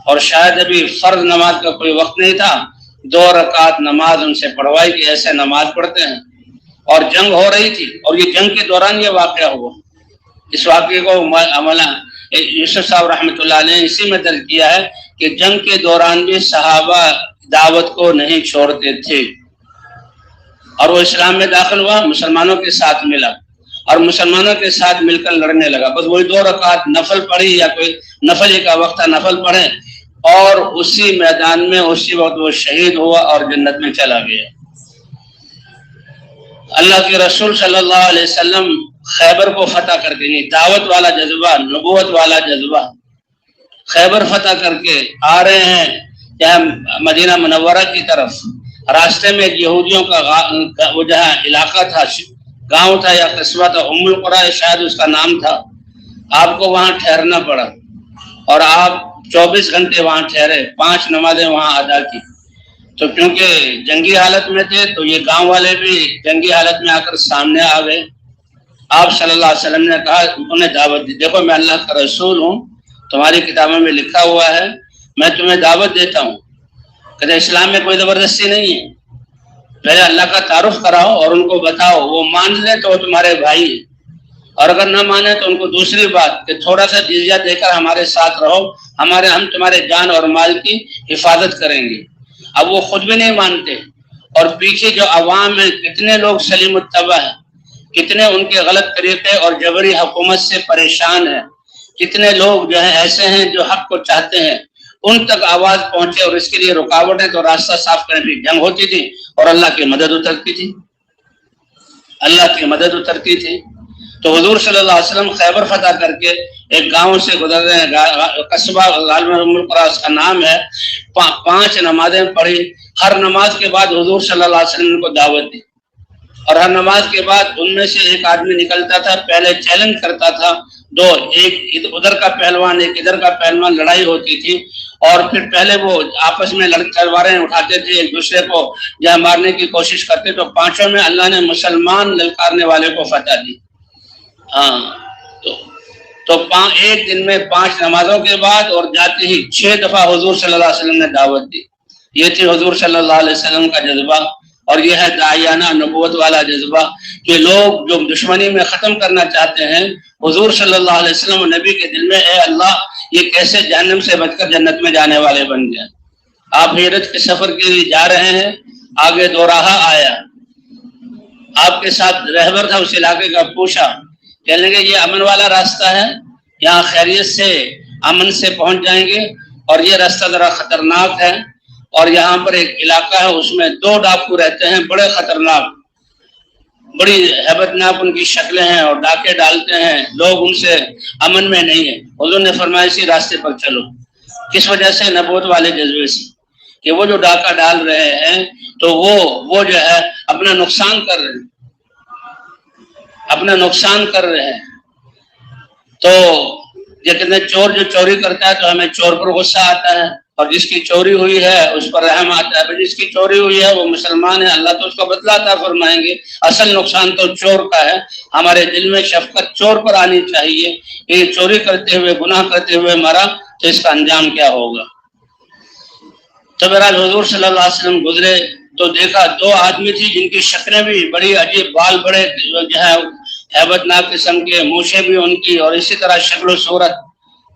اور شاید ابھی فرض نماز کا کوئی وقت نہیں تھا، 2 رکعت نماز ان سے پڑھوائی کہ ایسے نماز پڑھتے ہیں، اور جنگ ہو رہی تھی اور یہ جنگ کے دوران یہ واقعہ ہوا۔ اس واقعے کو مولانا یوسف صاحب رحمۃ اللہ علیہ اسی میں درج کیا ہے کہ جنگ کے دوران بھی صحابہ دعوت کو نہیں چھوڑتے تھے، اور وہ اسلام میں داخل ہوا، مسلمانوں کے ساتھ ملا اور مسلمانوں کے ساتھ مل کر لڑنے لگا۔ بس وہی 2 رکعت نفل پڑھی یا کوئی نفل کا وقت تھا نفل پڑھے، اور اسی میدان میں اسی وقت وہ شہید ہوا اور جنت میں چلا گیا۔ اللہ کے رسول صلی اللہ علیہ وسلم خیبر کو فتح کر کے، دعوت والا جذبہ، نبوت والا جذبہ، خیبر فتح کر کے آ رہے ہیں جہاں مدینہ منورہ کی طرف، راستے میں یہودیوں کا وہ جہاں علاقہ تھا، گاؤں تھا یا قصبہ تھا، ام القریٰ شاید اس کا نام تھا، آپ کو وہاں ٹھہرنا پڑا اور آپ 24 گھنٹے وہاں ٹھہرے، 5 نمازیں وہاں ادا کی۔ تو کیونکہ جنگی حالت میں تھے تو یہ گاؤں والے بھی جنگی حالت میں آ کر سامنے آ گئے۔ آپ صلی اللہ علیہ وسلم نے کہا، انہیں دعوت دی، دیکھو میں اللہ کا رسول ہوں، تمہاری کتابوں میں لکھا ہوا ہے، میں تمہیں دعوت دیتا ہوں۔ کہتے اسلام میں کوئی زبردستی نہیں ہے، پہلے اللہ کا تعارف کراؤ اور ان کو بتاؤ، وہ مان لیں تو وہ تمہارے بھائی ہیں، اور اگر نہ مانے تو ان کو دوسری بات کہ تھوڑا سا جزیہ دے کر ہمارے ساتھ رہو، ہم تمہارے جان اور مال کی حفاظت کریں گے۔ اب وہ خود بھی نہیں مانتے، اور پیچھے جو عوام ہیں کتنے لوگ سلیم التبع ہیں، کتنے ان کے غلط طریقے اور جبری حکومت سے پریشان ہیں، کتنے لوگ جو ہیں ایسے ہیں جو حق کو چاہتے ہیں، ان تک آواز پہنچے اور اس کے لیے رکاوٹیں تو راستہ صاف کرنے کی جنگ ہوتی تھی اور اللہ کی مدد اترتی تھی، اللہ کی مدد اترتی تھی۔ تو حضور صلی اللہ علیہ وسلم خیبر فتح کر کے ایک گاؤں سے گزر رہے ہیں، قصبہ غالباً ام القریٰ اس کا نام ہے، 5 نمازیں پڑھی، ہر نماز کے بعد حضور صلی اللہ علیہ وسلم کو دعوت دی، اور ہر نماز کے بعد ان میں سے ایک آدمی نکلتا تھا، پہلے چیلنج کرتا تھا، ایک ادھر کا پہلوان ایک ادھر کا پہلوان، لڑائی ہوتی تھی، اور پھر پہلے وہ آپس میں تلواریں اٹھاتے تھے، ایک دوسرے کو جہاں مارنے کی کوشش کرتے، تو 5 میں اللہ نے مسلمان للکارنے والے کو فتح دی۔ ہاں تو ایک دن میں 5 نمازوں کے بعد اور جاتے ہی 6 دفعہ حضور صلی اللہ علیہ وسلم نے دعوت دی۔ یہ تھی حضور صلی اللہ علیہ وسلم کا جذبہ، اور یہ ہے داعیانہ نبوت والا جذبہ کہ لوگ جو دشمنی میں ختم کرنا چاہتے ہیں، حضور صلی اللہ علیہ وسلم نبی کے دل میں اے اللہ یہ کیسے جہنم سے بچ کر جنت میں جانے والے بن گئے۔ آپ ہجرت کے سفر کے لیے جا رہے ہیں، آگے دوراہا آیا، آپ کے ساتھ رہبر تھا اس علاقے کا، پوچھا، کہنے لگے یہ امن والا راستہ ہے، یہاں خیریت سے امن سے پہنچ جائیں گے، اور یہ راستہ ذرا خطرناک ہے، اور یہاں پر ایک علاقہ ہے اس میں 2 ڈاکو رہتے ہیں، بڑے خطرناک، بڑی ہیبت ناک ان کی شکلیں ہیں، اور ڈاکے ڈالتے ہیں، لوگ ان سے امن میں نہیں ہیں۔ حضور نے فرمایا اسی راستے پر چلو۔ کس وجہ سے؟ نبوت والے جذبے سے، کہ وہ جو ڈاکہ ڈال رہے ہیں تو وہ جو ہے اپنا نقصان کر رہے ہیں، اپنا نقصان کر رہے ہیں۔ تو یہ کہتے ہیں چور جو چوری کرتا ہے تو ہمیں چور پر غصہ آتا ہے، اور جس کی چوری ہوئی ہے اس پر رحم آتا ہے، جس کی چوری ہوئی ہے وہ مسلمان ہے، اللہ تو اس کو بدلہ عطا فرمائیں گے، اصل نقصان تو چور کا ہے۔ ہمارے دل میں شفقت چور پر آنی چاہیے کہ یہ چوری کرتے ہوئے گناہ کرتے ہوئے مرا تو اس کا انجام کیا ہوگا۔ تو بہرحال حضور صلی اللہ علیہ وسلم گزرے تو دیکھا 2 آدمی تھی جن کی شکلیں بھی بڑی عجیب، بال بڑے جو ہے ہیبت ناک قسم کے، مونچھیں بھی ان کی، اور اسی طرح شکل و صورت۔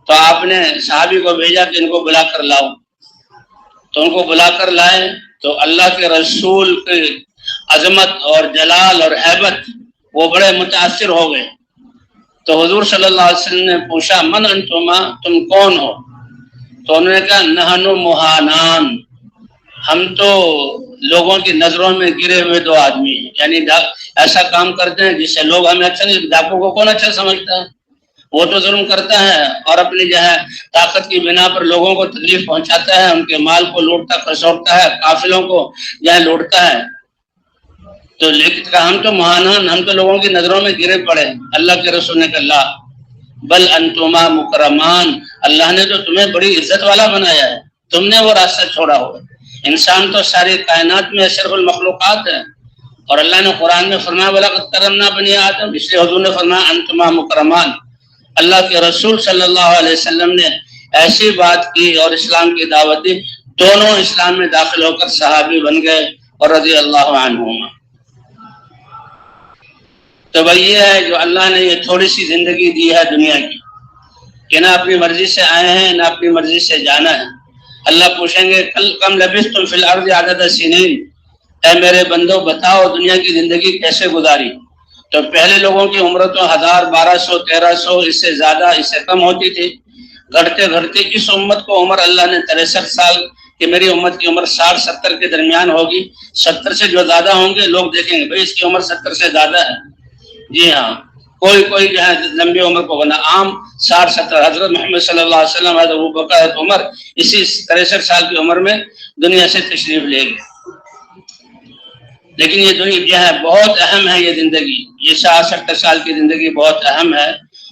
تو آپ نے صحابی کو بھیجا کہ ان کو بلا کر لاؤ، تو ان کو بلا کر لائے تو اللہ کے رسول کی عظمت اور جلال اور ہیبت وہ بڑے متاثر ہو گئے۔ تو حضور صلی اللہ علیہ وسلم نے پوچھا من انتما، تم کون ہو؟ تو انہوں نے کہا نحن مہانان، ہم تو لوگوں کی نظروں میں گرے ہوئے 2 آدمی ہیں، یعنی ایسا کام کرتے ہیں جس سے لوگ ہمیں اچھا نہیں، ڈاکو کو کون اچھا سمجھتا ہے، وہ تو ظلم کرتا ہے اور اپنی جو ہے طاقت کی بنا پر لوگوں کو تکلیف پہنچاتا ہے، ان کے مال کو لوٹتا کھسوٹتا ہے، قافلوں کو جو ہے لوٹتا ہے۔ تو لیکن ہم تو مہانان، ہم تو لوگوں کی نظروں میں گرے پڑے۔ اللہ کے رسول نے کہا بل انتما مکرمان، اللہ نے تو تمہیں بڑی عزت والا بنایا ہے، تم نے وہ راستہ چھوڑا ہوا۔ انسان تو ساری کائنات میں اشرف المخلوقات ہے، اور اللہ نے قرآن میں فرمایا وَلَقَدْ كَرَّمْنَا بَنِي آدَمَ، اس لیے حضور نے فرمایا انتما مکرمان۔ اللہ کے رسول صلی اللہ علیہ وسلم نے ایسی بات کی اور اسلام کی دعوت دی، دونوں اسلام میں داخل ہو کر صحابی بن گئے اور رضی اللہ عنہما۔ تو بھائی یہ ہے جو اللہ نے یہ تھوڑی سی زندگی دی ہے دنیا کی، کہ نہ اپنی مرضی سے آئے ہیں نہ اپنی مرضی سے جانا ہے۔ اللہ پوچھیں گے کم لبثتم فی الارض عدد سنین، اے میرے بندو بتاؤ دنیا کی زندگی کیسے گزاری؟ تو پہلے لوگوں کی عمر تو 1000 1200 1300 اس سے زیادہ اس سے کم ہوتی تھی، گھٹتے گھٹتے اس امت کو عمر اللہ نے 63 سال کہ میری امت کی عمر 60 70 کے درمیان ہوگی، 70 سے جو زیادہ ہوں گے لوگ دیکھیں گے بھئی اس کی عمر 70 سے زیادہ ہے۔ جی ہاں، کوئی کوئی جو ہے لمبی عمر کو بنا، عام 60-70۔ حضرت محمد صلی اللہ علیہ وسلم، حضرت ابوبکر، حضرت عمر اسی 63 سال کی عمر میں دنیا سے تشریف لے گئے۔ لیکن یہ دنیا جو ہے بہت اہم ہے، یہ زندگی، یہ 60-70 سال کی زندگی بہت اہم ہے۔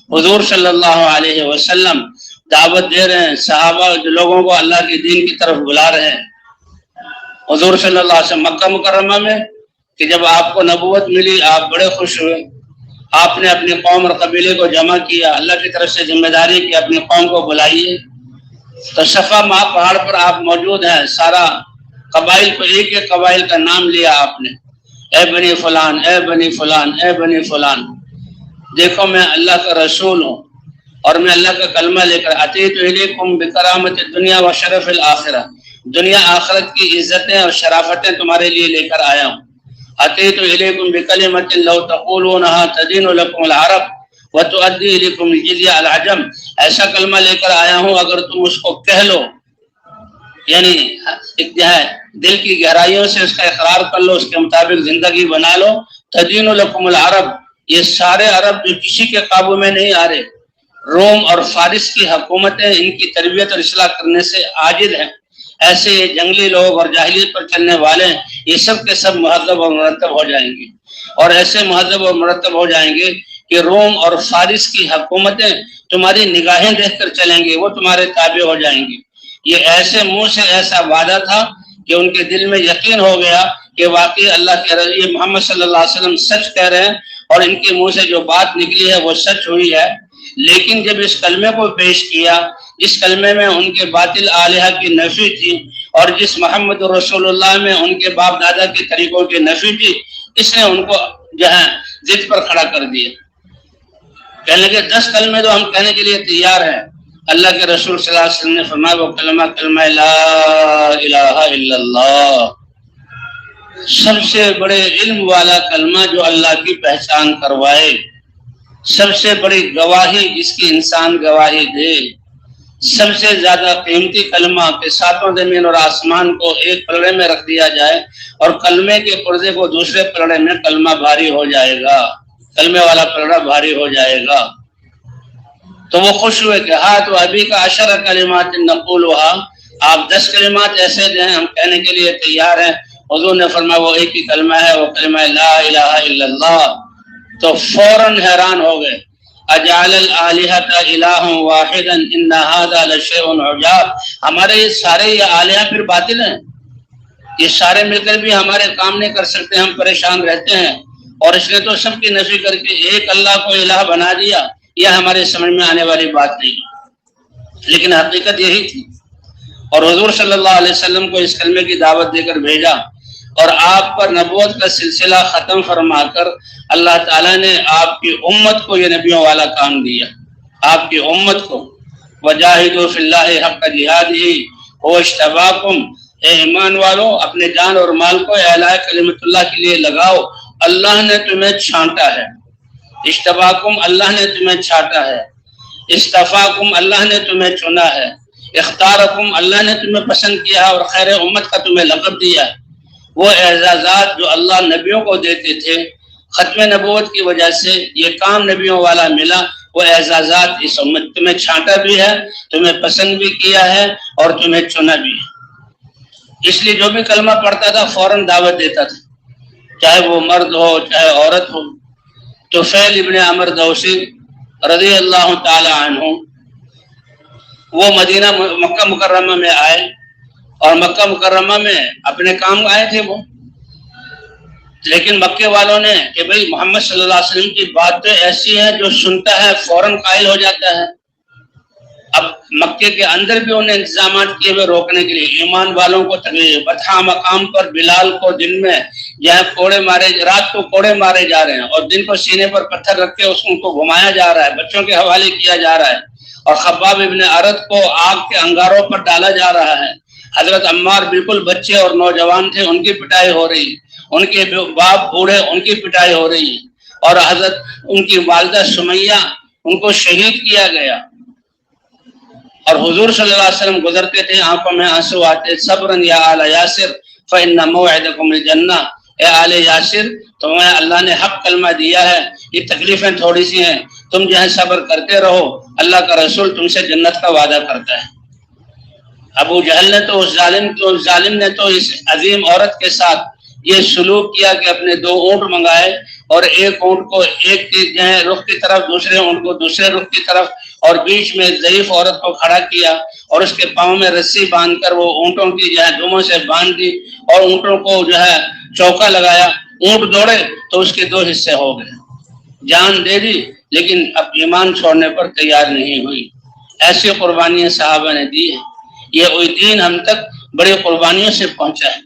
حضور صلی اللہ علیہ وسلم دعوت دے رہے ہیں، صحابہ جو لوگوں کو اللہ کے دین کی طرف بلا رہے ہیں۔ حضور صلی اللہ علیہ وسلم مکہ مکرمہ میں کہ جب آپ کو نبوت ملی آپ بڑے خوش ہوئے، آپ نے اپنی قوم اور قبیلے کو جمع کیا، اللہ کی طرف سے ذمہ داری کہ اپنی قوم کو بلائیے۔ تو صفا ماہ پہاڑ پر آپ موجود ہیں، سارا قبائل کو ایک ایک قبائل کا نام لیا آپ نے، اے بنی فلان، اے بنی فلان، اے بنی فلان، دیکھو میں اللہ کا رسول ہوں اور میں اللہ کا کلمہ لے کر اتیت الیکم بکرامت الدنیا و شرف الآخرہ، دنیا آخرت کی عزتیں اور شرافتیں تمہارے لیے لے کر آیا ہوں۔ اتیت الیکم بکلمۃ لو تقولونها تدین لکم العرب وتؤدی الیکم الجزیہ العجم، ایسا کلمہ لے کر آیا ہوں اگر تم اس کو کہہ لو، یعنی جو ہے دل کی گہرائیوں سے اس کا اقرار کر لو، اس کے مطابق زندگی بنا لو، تدین لکم العرب، یہ سارے عرب جو کسی کے قابو میں نہیں آ رہے، روم اور فارس کی حکومتیں ان کی تربیت اور اصلاح کرنے سے عاجز ہیں، ایسے جنگلی لوگ اور جاہلیت پر چلنے والے ہیں، یہ سب کے سب مہذب اور مرتب ہو جائیں گے، اور ایسے مہذب اور مرتب ہو جائیں گے کہ روم اور فارس کی حکومتیں تمہاری نگاہیں دیکھ کر چلیں گے، وہ تمہارے تابع ہو جائیں گے۔ یہ ایسے منہ سے ایسا وعدہ تھا کہ ان کے دل میں یقین ہو گیا کہ واقعی اللہ کے رسول محمد صلی اللہ علیہ وسلم سچ کہہ رہے ہیں، اور ان کے منہ سے جو بات نکلی ہے وہ سچ ہوئی ہے۔ لیکن جب اس کلمے کو پیش کیا، جس کلمے میں ان کے باطل آلہہ کی نفی تھی اور جس محمد رسول اللہ میں ان کے باپ دادا کے طریقوں کی نفی تھی، اس نے ان کو جو ہے ضد پر کھڑا کر دیا۔ کہنے لگے 10 کلمے تو ہم کہنے کے لیے تیار ہیں۔ اللہ کے رسول صلی اللہ علیہ وسلم نے فرمایا وہ کلمہ لا الہ الا اللہ، سب سے بڑے علم والا کلمہ جو اللہ کی پہچان کروائے، سب سے بڑی گواہی جس کی انسان گواہی دے، سب سے زیادہ قیمتی کلمہ کہ 7 زمین اور آسمان کو ایک پلڑے میں رکھ دیا جائے اور کلمے کے پردے کو دوسرے پلڑے میں، کلمہ بھاری ہو جائے گا، کلمے والا پلڑا بھاری ہو جائے گا۔ تو وہ خوش ہوئے کہ ہاں تو ابھی کا 10 کلمات نقولھا، آپ 10 کلمات ایسے دیں ہم کہنے کے لیے تیار ہیں۔ حضور نے فرمایا وہ ایک ہی کلمہ ہے، وہ کلمہ لا الہ الا اللہ۔ تو فوراً حیران ہو گئے، اجعل الالہۃ الہ واحدا ان ھذا لشیء عجاب، ہمارے یہ سارے یہ آلہہ پھر باطل ہیں، یہ سارے مل کر بھی ہمارے کام نہیں کر سکتے، ہم پریشان رہتے ہیں، اور اس نے تو سب کی نفی کر کے ایک اللہ کو الہ بنا دیا، یہ ہمارے سمجھ میں آنے والی بات نہیں، لیکن حقیقت یہی تھی۔ اور حضور صلی اللہ علیہ وسلم کو اس کلمے کی دعوت دے کر بھیجا، اور آپ پر نبوت کا سلسلہ ختم فرما کر اللہ تعالیٰ نے آپ کی امت کو یہ نبیوں والا کام دیا، آپ کی امت کو وجاہدوا فی اللہ حق جہادہ هو اجتباکم، اے ایمان والو اپنے جان اور مال کو اعلاء کلمت اللہ کے لیے لگاؤ، اللہ نے تمہیں چھانٹا ہے، اجتباکم اللہ نے تمہیں چھانٹا ہے، استفاکم اللہ نے تمہیں چنا ہے، اختارکم اللہ نے تمہیں پسند کیا اور خیر امت کا تمہیں لقب دیا ہے۔ وہ اعزازات جو اللہ نبیوں کو دیتے تھے، ختم نبوت کی وجہ سے یہ کام نبیوں والا ملا، وہ اعزازات اس امت تمہیں چھانٹا بھی ہے، تمہیں پسند بھی کیا ہے اور تمہیں چنا بھی ہے۔ اس لیے جو بھی کلمہ پڑھتا تھا فوراً دعوت دیتا تھا، چاہے وہ مرد ہو چاہے عورت ہو۔ طفیل ابن عمر دوسی رضی اللہ تعالی عنہ وہ مدینہ مکہ مکرمہ میں آئے، اور مکہ مکرمہ میں اپنے کام آئے تھے وہ، لیکن مکے والوں نے کہ بھئی محمد صلی اللہ علیہ وسلم کی باتیں ایسی ہیں جو سنتا ہے فوراً قائل ہو جاتا ہے۔ اب مکے کے اندر بھی انہیں انتظامات کیے ہوئے روکنے کے لیے، ایمان والوں کو بطحا مقام پر بلال کو دن میں جہاں کوڑے مارے، رات کو کوڑے مارے جا رہے ہیں اور دن کو سینے پر پتھر رکھ کے ان کو گھمایا جا رہا ہے، بچوں کے حوالے کیا جا رہا ہے، اور خباب ابن ارد کو آگ کے انگاروں پر ڈالا جا رہا ہے۔ حضرت عمار بالکل بچے اور نوجوان تھے، ان کی پٹائی ہو رہی، ان کے باپ بوڑھے ان کی پٹائی ہو رہی، اور حضرت ان کی والدہ سمیہ ان کو شہید کیا گیا، اور حضور صلی اللہ علیہ وسلم گزرتے تھے، آنکھوں میں آنسو آتے، صبرن یا آل یاسر فإن موعدکم الجنہ، اے آل یاسر تمہیں اللہ نے حق کلمہ دیا ہے، یہ تکلیفیں تھوڑی سی ہیں، تم جو ہے صبر کرتے رہو، اللہ کا رسول تم سے جنت کا وعدہ کرتا ہے۔ ابو جہل نے تو اس ظالم نے تو اس عظیم عورت کے ساتھ یہ سلوک کیا کہ اپنے 2 اونٹ منگائے اور ایک اونٹ کو ایک جو ہے رخ کی طرف، دوسرے اونٹ کو دوسرے رخ کی طرف، اور بیچ میں ضعیف عورت کو کھڑا کیا اور اس کے پاؤں میں رسی باندھ کر وہ اونٹوں کی جو ہے دموں سے باندھ دی اور اونٹوں کو جو ہے چوکا لگایا۔ اونٹ دوڑے تو اس کے 2 حصے ہو گئے، جان دے دی لیکن اب ایمان چھوڑنے پر تیار نہیں ہوئی۔ ایسی قربانیاں صحابہ نے دی ہیں، یہ وہی دین ہم تک بڑی قربانیوں سے پہنچا ہے۔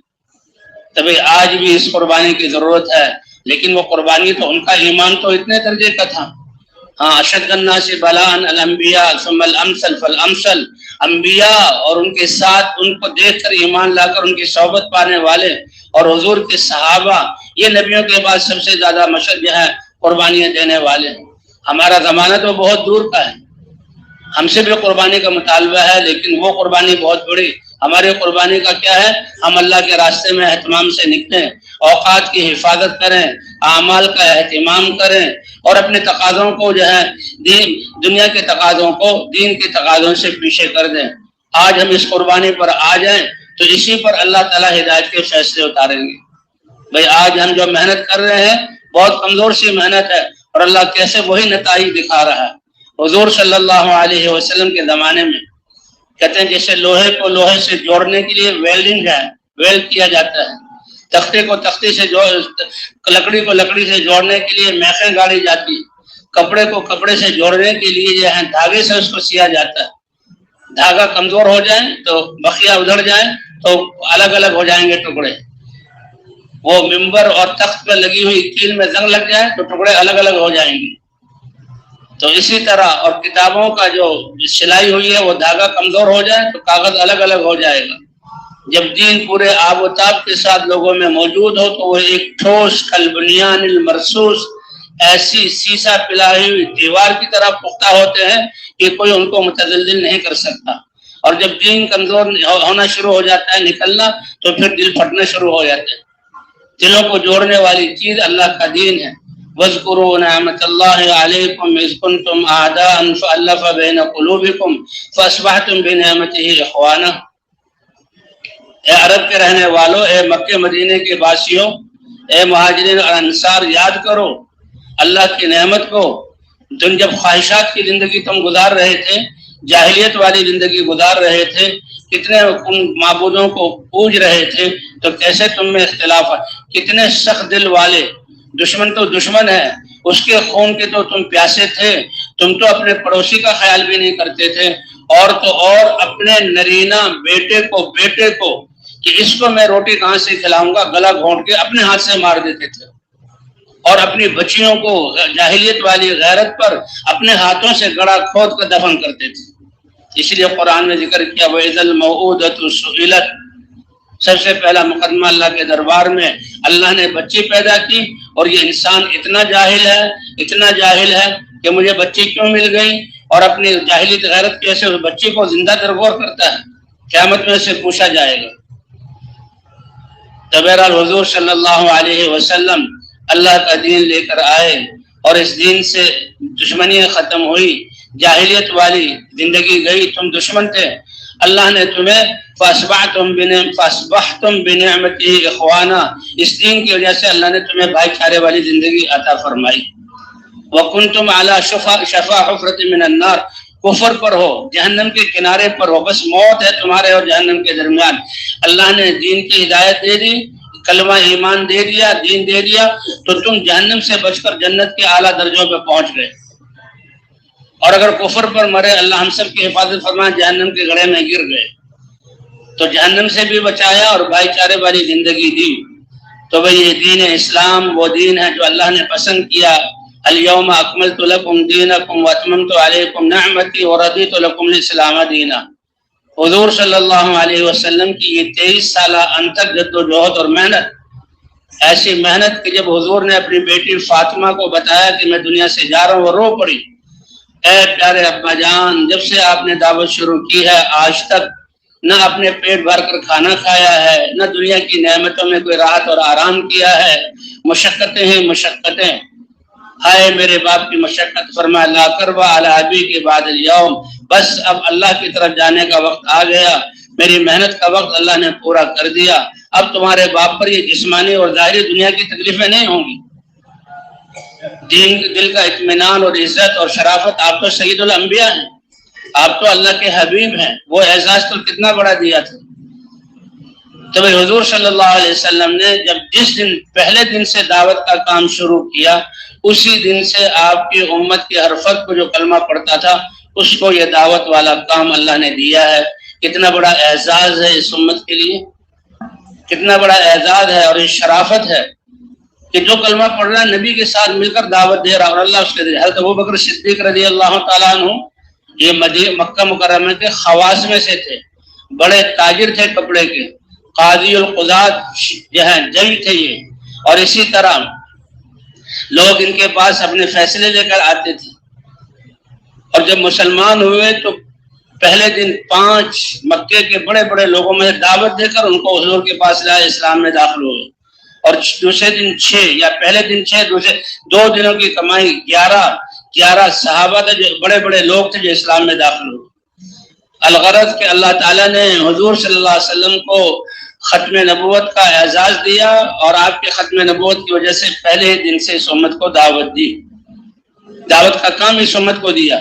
تبھی آج بھی اس قربانی کی ضرورت ہے، لیکن وہ قربانی تو ان کا ایمان تو اتنے درجے کا تھا۔ ہاں، اشد الناس بلاء الانبیاء ثم الامثل فالامثل، انبیاء اور ان کے ساتھ ان کو دیکھ کر ایمان لا کر ان کی صحبت پانے والے اور حضور کے صحابہ، یہ نبیوں کے بعد سب سے زیادہ جو ہے قربانیاں دینے والے ہیں۔ ہمارا زمانہ تو بہت دور کا ہے، ہم سے بھی قربانی کا مطالبہ ہے، لیکن وہ قربانی بہت بڑی۔ ہماری قربانی کا کیا ہے؟ ہم اللہ کے راستے میں اہتمام سے نکلیں، اوقات کی حفاظت کریں، اعمال کا اہتمام کریں اور اپنے تقاضوں کو جو ہے دنیا کے تقاضوں کو دین کے تقاضوں سے پیچھے کر دیں۔ آج ہم اس قربانی پر آ جائیں تو اسی پر اللہ تعالیٰ ہدایت کے فیصلے اتاریں گے۔ بھئی آج ہم جو محنت کر رہے ہیں بہت کمزور سی محنت ہے، اور اللہ کیسے وہی نتائج دکھا رہا ہے۔ حضور صلی اللہ علیہ وسلم کے زمانے میں کہتے ہیں جیسے لوہے کو لوہے سے جوڑنے کے لیے ویلڈنگ ہے، ویلڈ کیا جاتا ہے، تختے کو تختے سے لکڑی کو لکڑی سے جوڑنے کے لیے میخیں گاڑی جاتی ہے، کپڑے کو کپڑے سے جوڑنے کے لیے جو ہے دھاگے سے اس کو سیا جاتا ہے۔ دھاگا کمزور ہو جائے تو بخیا ادھر جائے تو الگ الگ ہو جائیں گے ٹکڑے۔ وہ ممبر اور تخت پہ لگی ہوئی کیل میں زنگ لگ جائے تو ٹکڑے الگ الگ ہو جائیں گے۔ تو اسی طرح اور کتابوں کا جو سلائی ہوئی ہے وہ دھاگا کمزور ہو جائے تو کاغذ الگ الگ ہو جائے گا۔ جب دین پورے آب و تاب کے ساتھ لوگوں میں موجود ہو تو وہ ایک ٹھوس کلبنیان المرصوص، ایسی سیسا پلائی ہوئی دیوار کی طرح پختہ ہوتے ہیں کہ کوئی ان کو متزلزل نہیں کر سکتا۔ اور جب دین کمزور ہونا شروع ہو جاتا ہے، نکلنا، تو پھر دل پھٹنا شروع ہو جاتے ہیں۔ دلوں کو جوڑنے والی چیز اللہ کا دین ہے۔ وَاذْكُرُوا نِعْمَةَ اللَّهِ عَلَيْكُمْ إِذْ كُنْتُمْ أَعْدَاءً فَأَلَّفَ بَيْنَ قُلُوبِكُمْ فَأَصْبَحْتُمْ بِنِعْمَتِهِ إِخْوَانًا۔ اے عرب کے رہنے والوں، اے مکہ مدینے کے باسیوں، اے مہاجرین اور انصار، یاد کرو اللہ کی نعمت کو۔ تم جب خواہشات کی زندگی تم گزار رہے تھے، جاہلیت والی زندگی گزار رہے تھے، کتنے معبودوں کو پوج رہے تھے، تو کیسے تم میں اختلاف ہے، کتنے سخت دل والے، دشمن تو دشمن ہے، اس کے خون کے تو تم پیاسے تھے، تم تو اپنے پڑوسی کا خیال بھی نہیں کرتے تھے، اور تو اور اپنے نرینہ بیٹے کو کہ اس کو میں روٹی کہاں سے کھلاؤں گا، گلا گھونٹ کے اپنے ہاتھ سے مار دیتے تھے، اور اپنی بچیوں کو جاہلیت والی غیرت پر اپنے ہاتھوں سے گڑا کھود کر دفن کرتے تھے۔ اس لیے قرآن میں ذکر کیا وَإِذَا الْمَوْءُودَةُ سُئِلَتْ، سب سے پہلا مقدمہ اللہ کے دربار میں اللہ نے بچی پیدا کی، اور یہ انسان اتنا جاہل ہے کہ مجھے بچی کیوں مل گئی، اور اپنی جاہلیت غیرت کیسے اس بچی کو زندہ درگور کرتا ہے، قیامت میں سے پوچھا جائے گا۔ بہرحال حضور صلی اللہ علیہ وسلم اللہ کا دین لے کر آئے، اور اس دین سے دشمنیاں ختم ہوئی، جاہلیت والی زندگی گئی، تم دشمن تھے، اللہ نے تمہیں فَأَصْبَحْتُمْ بِنِعْمَتِهِ إِخْوَانًا، اس دین کی وجہ سے اللہ نے تمہیں بھائی چارے والی زندگی عطا فرمائی۔ وَكُنْتُمْ عَلَى شَفَا حُفْرَةٍ مِّنَ النَّارِ، کفر پر ہو، جہنم کے کنارے پر ہو، بس موت ہے تمہارے اور جہنم کے درمیان، اللہ نے دین کی ہدایت دے دی، کلمہ ایمان دے دیا، دین دے دیا، تو تم جہنم سے بچ کر جنت کے اعلیٰ درجوں پہ پہنچ گئے۔ اور اگر کفر پر مرے، اللہ ہم سب کی حفاظت فرمائے، جہنم کے گڑھے میں گر گئے تو جہنم سے بھی بچایا اور بھائی چارے والی زندگی دی۔ تو بھئی یہ دین اسلام وہ دین ہے جو اللہ نے پسند کیا۔ الیوم اکملت لکم دینکم واتممت علیکم نعمتی ورضیت لکم الاسلام دینا۔ حضور صلی اللہ علیہ وسلم کی یہ 23 سالہ انتھک جد و جہد اور محنت، ایسی محنت کہ جب حضور نے اپنی بیٹی فاطمہ کو بتایا کہ میں دنیا سے جا رہا ہوں، وہ رو پڑی، اے پیارے ابا جان، جب سے آپ نے دعوت شروع کی ہے آج تک نہ اپنے پیٹ بھر کر کھانا کھایا ہے، نہ دنیا کی نعمتوں میں کوئی راحت اور آرام کیا ہے، مشقتیں ہیں مشقتیں. ہائے میرے باپ کی مشقت، فرمایا لا کروا علی ابی کے بعد الیوم، بس اب اللہ کی طرف جانے کا وقت آ گیا، میری محنت کا وقت اللہ نے پورا کر دیا، اب تمہارے باپ پر یہ جسمانی اور ظاہری دنیا کی تکلیفیں نہیں ہوں گی. دل کا اطمینان اور عزت اور شرافت، آپ تو سید الانبیاء ہیں، آپ تو اللہ کے حبیب ہیں، وہ اعزاز تو کتنا بڑا دیا تھا. تو حضور صلی اللہ علیہ وسلم نے جس دن پہلے دن سے دعوت کا کام شروع کیا، اسی دن سے آپ کی امت کے ہر فرد کو جو کلمہ پڑھتا تھا اس کو یہ دعوت والا کام اللہ نے دیا ہے. کتنا بڑا اعزاز ہے اس امت کے لیے، کتنا بڑا اعزاز ہے اور یہ شرافت ہے کہ جو کلمہ پڑھ رہا ہے نبی کے ساتھ مل کر دعوت دے رہا، اور اللہ اس کے دے. حضرت ابوبکر صدیق رضی اللہ تعالیٰ عنہ یہ مکہ مکرمہ کے خواص میں سے تھے، بڑے تاجر تھے کپڑے کے، قاضی القضات جج تھے یہ، اور اسی طرح لوگ ان کے پاس اپنے فیصلے لے کر آتے تھے. اور جب مسلمان ہوئے تو پہلے دن 5 مکے کے بڑے بڑے لوگوں میں دعوت دے کر ان کو حضور کے پاس لائے، اسلام میں داخل ہوئے. اور دوسرے دن 6 یا پہلے دن 6 دوسرے 2 دنوں کی کمائی 11 صحابہ تھے جو بڑے بڑے لوگ تھے جو اسلام میں داخل ہوئے. الغرض کہ اللہ تعالیٰ نے حضور صلی اللہ علیہ وسلم کو ختم نبوت کا اعزاز دیا، اور آپ کے ختم نبوت کی وجہ سے پہلے ہی دن سے اس امت کو دعوت دی، دعوت کا کام اس امت کو دیا.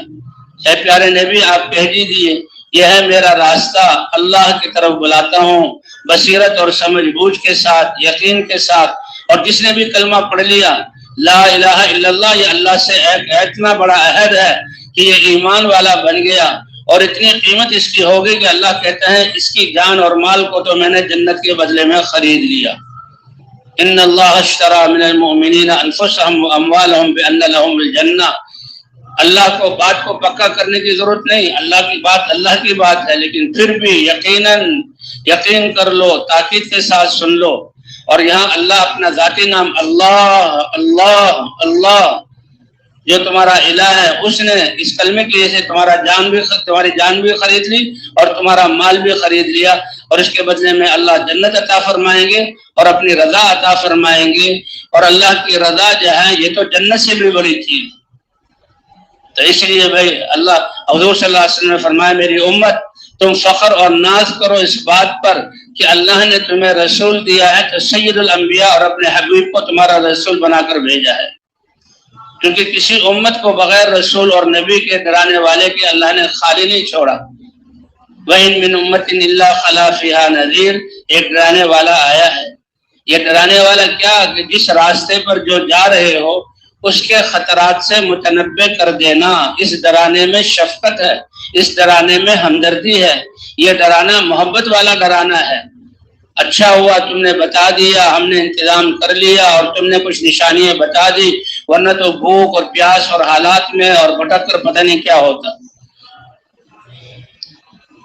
اے پیارے نبی آپ کہہ دیجیے یہ ہے میرا راستہ، اللہ کی طرف بلاتا ہوں بصیرت اور سمجھ بوجھ کے ساتھ، یقین کے ساتھ. اور جس نے بھی کلمہ پڑھ لیا لا الہ الا اللہ، یہ اللہ سے ایک اتنا بڑا عہد ہے کہ یہ ایمان والا بن گیا، اور اتنی قیمت اس کی ہوگی کہ اللہ کہتا ہے اس کی جان اور مال کو تو میں نے جنت کے بدلے میں خرید لیا. ان اللہ اشترى من المؤمنین انفسهم واموالهم بان لهم الجنہ. اللہ کو بات کو پکا کرنے کی ضرورت نہیں، اللہ کی بات اللہ کی بات ہے، لیکن پھر بھی یقین کر لو، تاکید کے ساتھ سن لو. اور یہاں اللہ اپنا ذاتی نام اللہ اللہ اللہ جو تمہارا الہ ہے، اس نے اس کلمے کی وجہ سے تمہاری جان بھی خرید لی اور تمہارا مال بھی خرید لیا، اور اس کے بدلے میں اللہ جنت عطا فرمائیں گے اور اپنی رضا عطا فرمائیں گے. اور اللہ کی رضا جو ہے یہ تو جنت سے بھی بڑی چیز. تو اس لیے بھائی اللہ حضور صلی اللہ علیہ وسلم نے فرمایا میری امت تم فخر اور ناز کرو اس بات پر کہ اللہ نے تمہیں رسول دیا ہے، تو سید الانبیاء اور اپنے حبیب کو تمہارا رسول بنا کر بھیجا ہے. کیونکہ کسی امت کو بغیر رسول اور نبی کے ڈرانے والے کے اللہ نے خالی نہیں چھوڑا. وَإِن مِّنْ أُمَّةٍ إِلَّا خَلَا فِيهَا نَذِيرٌ، ایک ڈرانے والا آیا ہے. یہ ڈرانے والا کیا کہ جس راستے پر جو جا رہے ہو اس کے خطرات سے متنبع کر دینا. اس ڈرانے میں شفقت ہے، اس ڈرانے میں ہمدردی ہے. یہ ڈرانا محبت والا ڈرانا ہے. اچھا ہوا تم نے بتا دیا، ہم نے انتظام کر لیا اور تم نے کچھ نشانیاں بتا دی، ورنہ تو بھوک اور پیاس اور حالات میں اور بھٹک کر پتہ نہیں کیا ہوتا.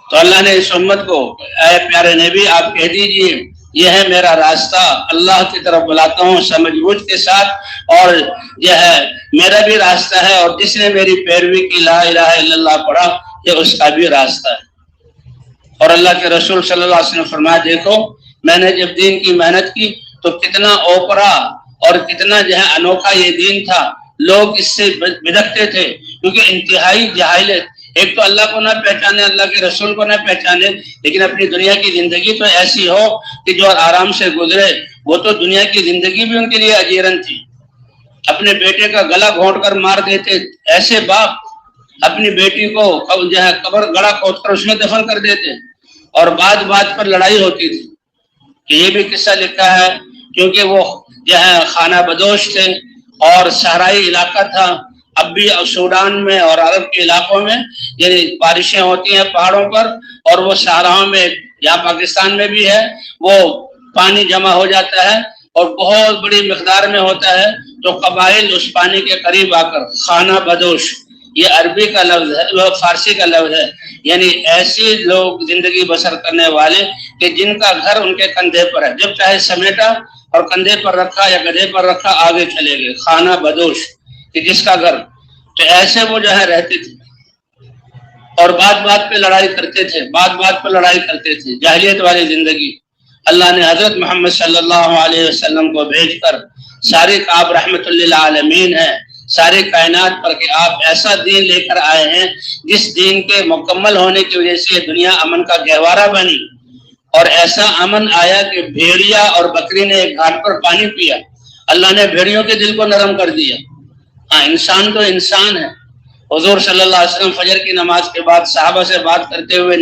تو اللہ نے اس امت کو اے پیارے نبی آپ کہہ دیجئے یہ ہے میرا راستہ، اللہ کی طرف بلاتا ہوں سمجھ بوجھ کے ساتھ، اور یہ ہے میرا بھی راستہ ہے، اور جس نے میری پیروی کی لا الہ الا اللہ پڑھا یہ اس کا بھی راستہ ہے. اور اللہ کے رسول صلی اللہ علیہ وسلم فرمایا دیکھو میں نے جب دین کی محنت کی تو کتنا اوپرا اور کتنا جو ہے انوکھا یہ دین تھا. لوگ اس سے بدکتے تھے کیونکہ انتہائی جاہلیت، ایک تو اللہ کو نہ پہچانے، اللہ کے رسول کو نہ پہچانے، لیکن اپنی دنیا کی زندگی تو ایسی ہو کہ جو آرام سے گزرے. وہ تو دنیا کی زندگی بھی ان کے لیے اجیرن تھی. اپنے بیٹے کا گلا گھونٹ کر مار دیتے، ایسے باپ اپنی بیٹی کو جو ہے قبر گڑا کھود کر اس میں دفن کر دیتے، اور بات بات پر لڑائی ہوتی تھی. کہ یہ بھی قصہ لکھا ہے کیونکہ وہ جو ہے خانہ بدوش تھے اور صحرائی علاقہ تھا. اب بھی سوڈان میں اور عرب کے علاقوں میں یعنی بارشیں ہوتی ہیں پہاڑوں پر، اور وہ صحراؤں میں یہاں پاکستان میں بھی ہے، وہ پانی جمع ہو جاتا ہے اور بہت بڑی مقدار میں ہوتا ہے. تو قبائل اس پانی کے قریب آ کر خانہ بدوش، یہ عربی کا لفظ ہے، وہ فارسی کا لفظ ہے، یعنی ایسی لوگ زندگی بسر کرنے والے کہ جن کا گھر ان کے کندھے پر ہے، جب چاہے سمیٹا اور کندھے پر رکھا یا گدھے پر رکھا آگے چلے گئے. خانہ بدوش کہ جس کا گھر، تو ایسے وہ جو ہے رہتے تھے. اور بات بات پہ لڑائی کرتے تھے، بات بات پہ لڑائی کرتے تھے، جاہلیت والی زندگی۔ اللہ نے حضرت محمد صلی اللہ علیہ وسلم کو بھیج کر سارے آپ رحمت للعالمین ہیں، سارے کائنات پر کہ آپ ایسا دین لے کر آئے ہیں جس دین کے مکمل ہونے کی وجہ سے دنیا امن کا گہوارہ بنی، اور ایسا امن آیا کہ بھیڑیا اور بکری نے ایک گھاٹ پر پانی پیا، اللہ نے بھیڑیوں کے دل کو نرم کر دیا۔ ہاں، انسان تو انسان ہے۔ حضور صلی اللہ علیہ وسلم فجر کی نماز کے بعد صحابہ سے بات کرتے ہوئے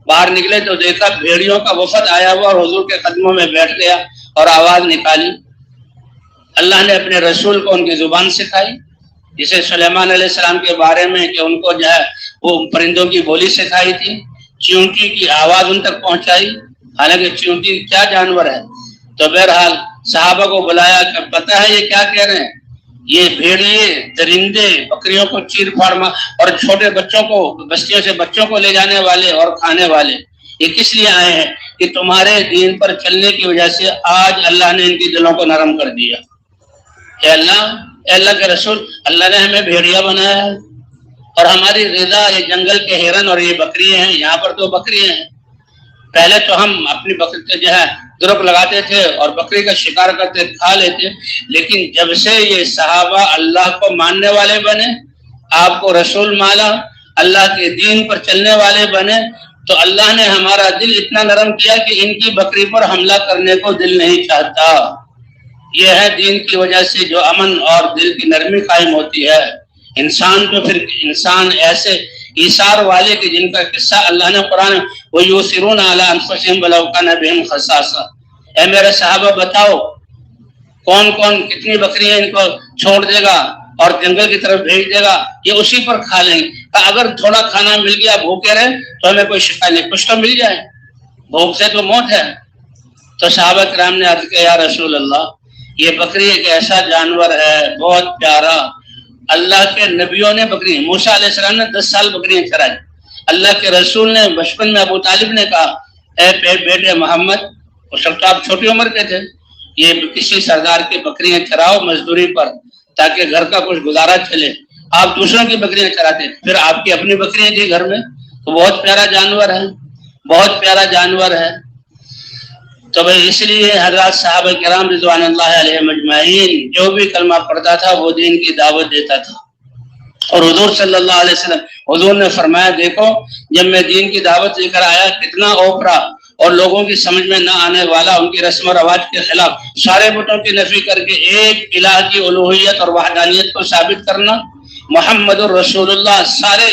باہر نکلے تو دیکھا بھیڑیوں کا وفد آیا ہوا اور حضور کے قدموں میں بیٹھ گیا اور آواز نکالی۔ اللہ نے اپنے رسول کو ان کی زبان سکھائی، جسے سلیمان علیہ السلام کے بارے میں کہ ان کو جو ہے وہ پرندوں کی بولی سکھائی تھی، چیونٹی کی آواز ان تک پہنچائی، حالانکہ چیونٹی کیا جانور ہے۔ تو بہرحال صحابہ کو بلایا کہ پتہ ہے یہ کیا کہہ رہے ہیں، یہ بھیڑیے، درندے، بکریوں کو چیر پھاڑ اور چھوٹے بچوں کو، بستیوں سے بچوں کو لے جانے والے اور کھانے والے، یہ کس لیے آئے ہیں کہ تمہارے دین پر چلنے کی وجہ سے آج اللہ نے ان کی دلوں کو نرم کر دیا۔ اے اللہ کے رسول، اللہ نے ہمیں بھیڑیا بنایا ہے اور ہماری رضا یہ جنگل کے ہرن اور یہ بکریاں ہیں، یہاں پر تو بکریاں ہیں۔ پہلے تو ہم اپنی بکری جو ہے درک لگاتے تھے اور بکری کا شکار کرتے کھا لیتے، لیکن جب سے یہ صحابہ اللہ کو ماننے والے بنے، آپ کو رسول مانا، اللہ کے دین پر چلنے والے بنے، تو اللہ نے ہمارا دل اتنا نرم کیا کہ ان کی بکری پر حملہ کرنے کو دل نہیں چاہتا۔ یہ ہے دین کی وجہ سے جو امن اور دل کی نرمی قائم ہوتی ہے۔ انسان تو پھر انسان ایسے ایثار والے کہ جن کا قصہ اللہ نے قرآن وَيُؤْثِرُونَ عَلَىٰ أَنفُسِهِمْ وَلَوْ كَانَ بِهِمْ خَصَاصَةٌ، اے میرے صحابہ بتاؤ کون کون کتنی بکریاں ان کو چھوڑ دے گا اور جنگل کی طرف بھیج دے گا، یہ اسی پر کھا لیں گے۔ اگر تھوڑا کھانا مل گیا بھوکے رہے تو ہمیں کوئی شکایت نہیں، کچھ تو مل جائے، بھوک سے تو موت ہے۔ تو صحابہ کرام نے عرض کیا یا رسول اللہ، یہ بکری ایک ایسا جانور ہے بہت پیارا، اللہ کے نبیوں نے بکری، موسیٰ علیہ السلام نے 10 سال بکریاں چرائی، اللہ کے رسول نے بچپن میں ابو طالب نے کہا اے بیٹے محمد، اس وقت آپ چھوٹی عمر کے تھے، یہ کسی سردار کی بکریاں چراؤ مزدوری پر تاکہ گھر کا کچھ گزارا چلے۔ آپ دوسروں کی بکریاں چراتے، پھر آپ کی اپنی بکریاں تھی گھر میں، تو بہت پیارا جانور ہے، بہت پیارا جانور ہے۔ تو بھائی اس لیے حضرات صحابہ کرام رضوان اللہ علیہم اجمعین جو بھی کلمہ پڑھتا تھا وہ دین کی دعوت دیتا تھا۔ اور حضور صلی اللہ علیہ وسلم، حضور نے فرمایا دیکھو جب میں دین کی دعوت لے کر آیا کتنا اوپرا، اور لوگوں کی سمجھ میں نہ آنے والا ان کی رسم و رواج کے خلاف سارے بتوں کی نفی کر کے ایک الہ کی الوہیت اور وحدانیت کو ثابت کرنا، محمد الرسول اللہ، سارے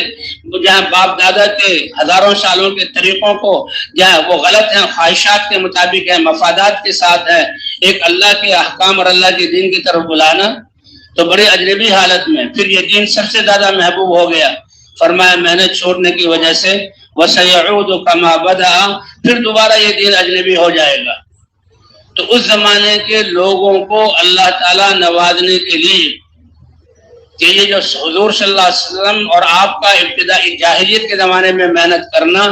جہاں باپ دادا کے ہزاروں سالوں کے طریقوں کو جہاں وہ غلط ہیں، خواہشات کے مطابق ہیں، مفادات کے ساتھ ہے، ایک اللہ کے احکام اور اللہ کے دین کی طرف بلانا، تو بڑی اجنبی حالت میں پھر یہ دین سب سے زیادہ محبوب ہو گیا۔ فرمایا میں نے چھوڑنے کی وجہ سے وَسَيَعُودُ كَمَا بَدَأَ، پھر دوبارہ یہ دین اجنبی ہو جائے گا۔ تو اس زمانے کے لوگوں کو اللہ تعالیٰ نوازنے کے لیے کہ یہ جو حضور صلی اللہ علیہ وسلم اور آپ کا ابتدائی جاہلیت کے زمانے میں محنت کرنا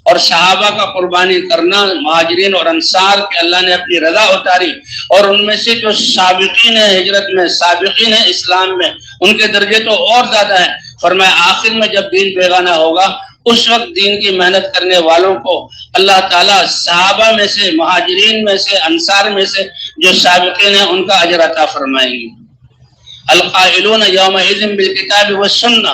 اور صحابہ کا قربانی کرنا، مہاجرین اور انصار کے اللہ نے اپنی رضا اتاری، اور ان میں سے جو سابقین ہیں ہجرت میں، سابقین ہیں اسلام میں، ان کے درجے تو اور زیادہ ہیں۔ فرمایا آخر میں جب دین بیگانہ ہوگا اس وقت دین کی محنت کرنے والوں کو اللہ تعالیٰ صحابہ میں سے، مہاجرین میں سے، انصار میں سے جو سابقین ہیں ان کا اجر عطا فرمائیں گے۔ القائلون یومئذ بالکتاب والسنہ،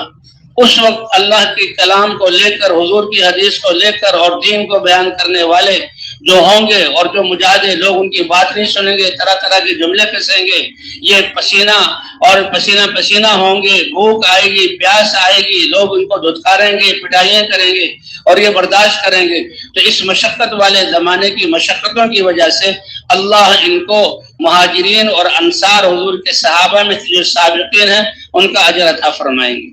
اس وقت اللہ کے کلام کو لے کر، حضور کی حدیث کو لے کر اور دین کو بیان کرنے والے جو ہوں گے، اور جو مجاہدے لوگ ان کی بات نہیں سنیں گے، طرح طرح کے جملے پھنسیں گے، یہ پسینہ اور پسینہ ہوں گے، بھوک آئے گی، پیاس آئے گی، لوگ ان کو دھتکاریں گے، پٹائیاں کریں گے اور یہ برداشت کریں گے۔ تو اس مشقت والے زمانے کی مشقتوں کی وجہ سے اللہ ان کو مہاجرین اور انصار حضور کے صحابہ میں جو سابقین ہیں ان کا اجر عطا فرمائیں گے۔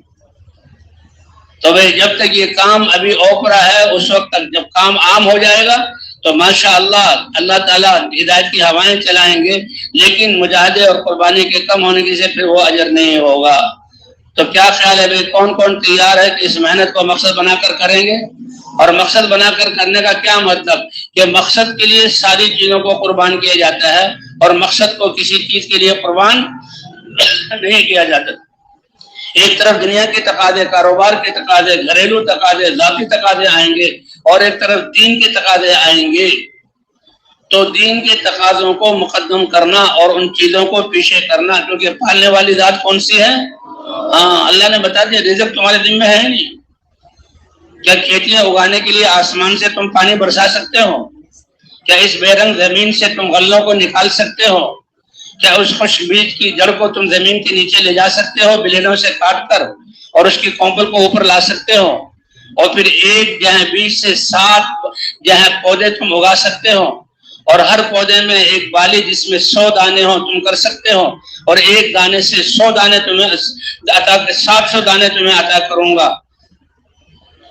تو بھئی جب تک یہ کام ابھی اوپرا ہے، اس وقت تک جب کام عام ہو جائے گا تو ماشاءاللہ اللہ تعالیٰ ہدایت کی ہوائیں چلائیں گے، لیکن مجاہدے اور قربانی کے کم ہونے کی سے پھر وہ اجر نہیں ہوگا۔ تو کیا خیال ہے بھئی کون کون تیار ہے کہ اس محنت کو مقصد بنا کر کریں گے؟ اور مقصد بنا کر کرنے کا کیا مطلب کہ مقصد کے لیے ساری چیزوں کو قربان کیا جاتا ہے اور مقصد کو کسی چیز کے لیے قربان نہیں کیا جاتا۔ ایک طرف دنیا کے تقاضے، کاروبار کے تقاضے، گھریلو تقاضے، ذاتی تقاضے آئیں گے، اور ایک طرف دین کے تقاضے آئیں گے، تو دین کے تقاضوں کو مقدم کرنا اور ان چیزوں کو پیچھے کرنا، کیونکہ پالنے والی ذات کون سی ہے؟ ہاں، اللہ نے بتا دیا رزق تمہارے ذمہ ہے نہیں۔ کیا کھیتیاں اگانے کے لیے آسمان سے تم پانی برسا سکتے ہو؟ کیا اس بے رنگ زمین سے تم غلوں کو نکال سکتے ہو؟ کیا اس خوش بیج کی جڑ کو تم زمین کے نیچے لے جا سکتے ہو بلیڈوں سے کاٹ کر، اور اس کی کونپل کو اوپر لا سکتے ہو؟ اور پھر ایک بیج سے 7 پودے تم اگا سکتے ہو، اور ہر پودے میں ایک بالی جس میں 100 دانے ہو تم کر سکتے ہو، اور ایک دانے سے 100 دانے تمہیں 700 دانے تمہیں عطا کروں گا۔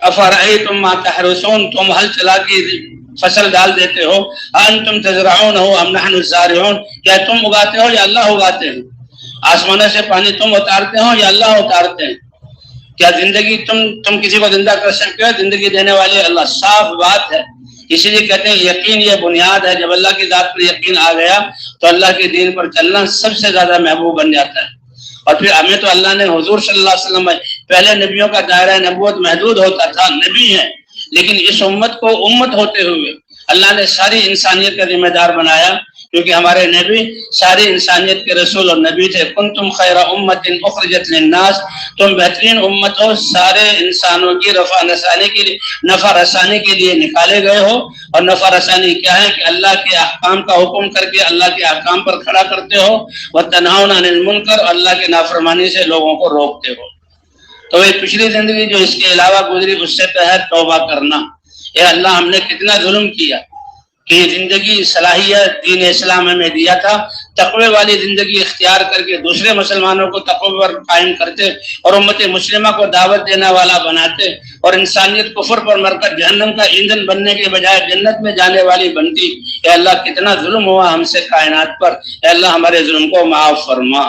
افرأیتم ما تحرثون، تم ہل چلا کے فصل ڈال دیتے ہو، انتم تزرعون ام نحن الزارعون، کیا تم اگاتے ہو یا اللہ اگاتے ہیں؟ آسمانوں سے پانی تم اتارتے ہو یا اللہ اتارتے ہیں؟ کیا زندگی تم کسی کو زندہ کر سکتے ہو؟ زندگی دینے والے اللہ۔ صاف بات ہے، اسی لیے کہتے ہیں یقین یہ بنیاد ہے۔ جب اللہ کی ذات پر یقین آ گیا تو اللہ کے دین پر چلنا سب سے زیادہ محبوب بن جاتا ہے۔ اور پھر ہمیں تو اللہ نے حضور صلی اللہ علیہ وسلم، پہلے نبیوں کا دائرہ نبوت محدود ہوتا تھا، نبی ہیں، لیکن اس امت کو امت ہوتے ہوئے اللہ نے ساری انسانیت کا ذمہ دار بنایا، کیونکہ ہمارے نبی ساری انسانیت کے رسول اور نبی تھے۔ کنتم خیر امت اخرجت للناس، تم بہترین امت ہو، سارے انسانوں کی نفع رسانی کے لیے نکالے گئے ہو۔ اور نفع رسانی کیا ہے؟ کہ اللہ کے احکام کا حکم کر کے اللہ کے احکام پر کھڑا کرتے ہو، وتنہون عن المنکر، اور اللہ کے نافرمانی سے لوگوں کو روکتے ہو۔ تو یہ پچھلی زندگی جو اس کے علاوہ گزری، اس سے پہلے توبہ کرنا۔ اے اللہ، ہم نے کتنا ظلم کیا کہ یہ زندگی صلاحیت دین اسلام ہمیں دیا تھا، تقوی والی زندگی اختیار کر کے دوسرے مسلمانوں کو تقوی پر قائم کرتے، اور امت مسلمہ کو دعوت دینے والا بناتے، اور انسانیت کفر پر مر کر جہنم کا ایندھن بننے کے بجائے جنت میں جانے والی بنتی۔ اے اللہ، کتنا ظلم ہوا ہم سے کائنات پر، اے اللہ ہمارے ظلم کو معاف فرما۔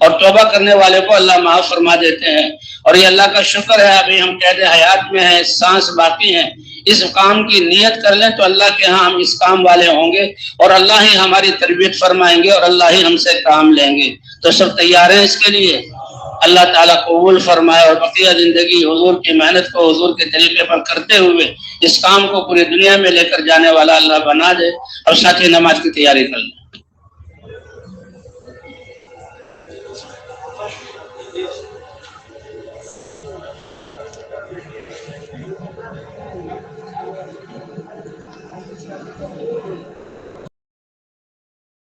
اور توبہ کرنے والے کو اللہ معاف فرما دیتے ہیں۔ اور یہ اللہ کا شکر ہے، ابھی ہم قید حیات میں ہیں، سانس باقی ہیں، اس کام کی نیت کر لیں تو اللہ کے ہاں ہم اس کام والے ہوں گے، اور اللہ ہی ہماری تربیت فرمائیں گے، اور اللہ ہی ہم سے کام لیں گے۔ تو سب تیار ہیں اس کے لیے؟ اللہ تعالیٰ قبول فرمائے، اور بقیہ زندگی حضور کی محنت کو حضور کے طریقے پر کرتے ہوئے اس کام کو پوری دنیا میں لے کر جانے والا اللہ بنا دے۔ اور ساتھ ہی نماز کی تیاری کر لیں۔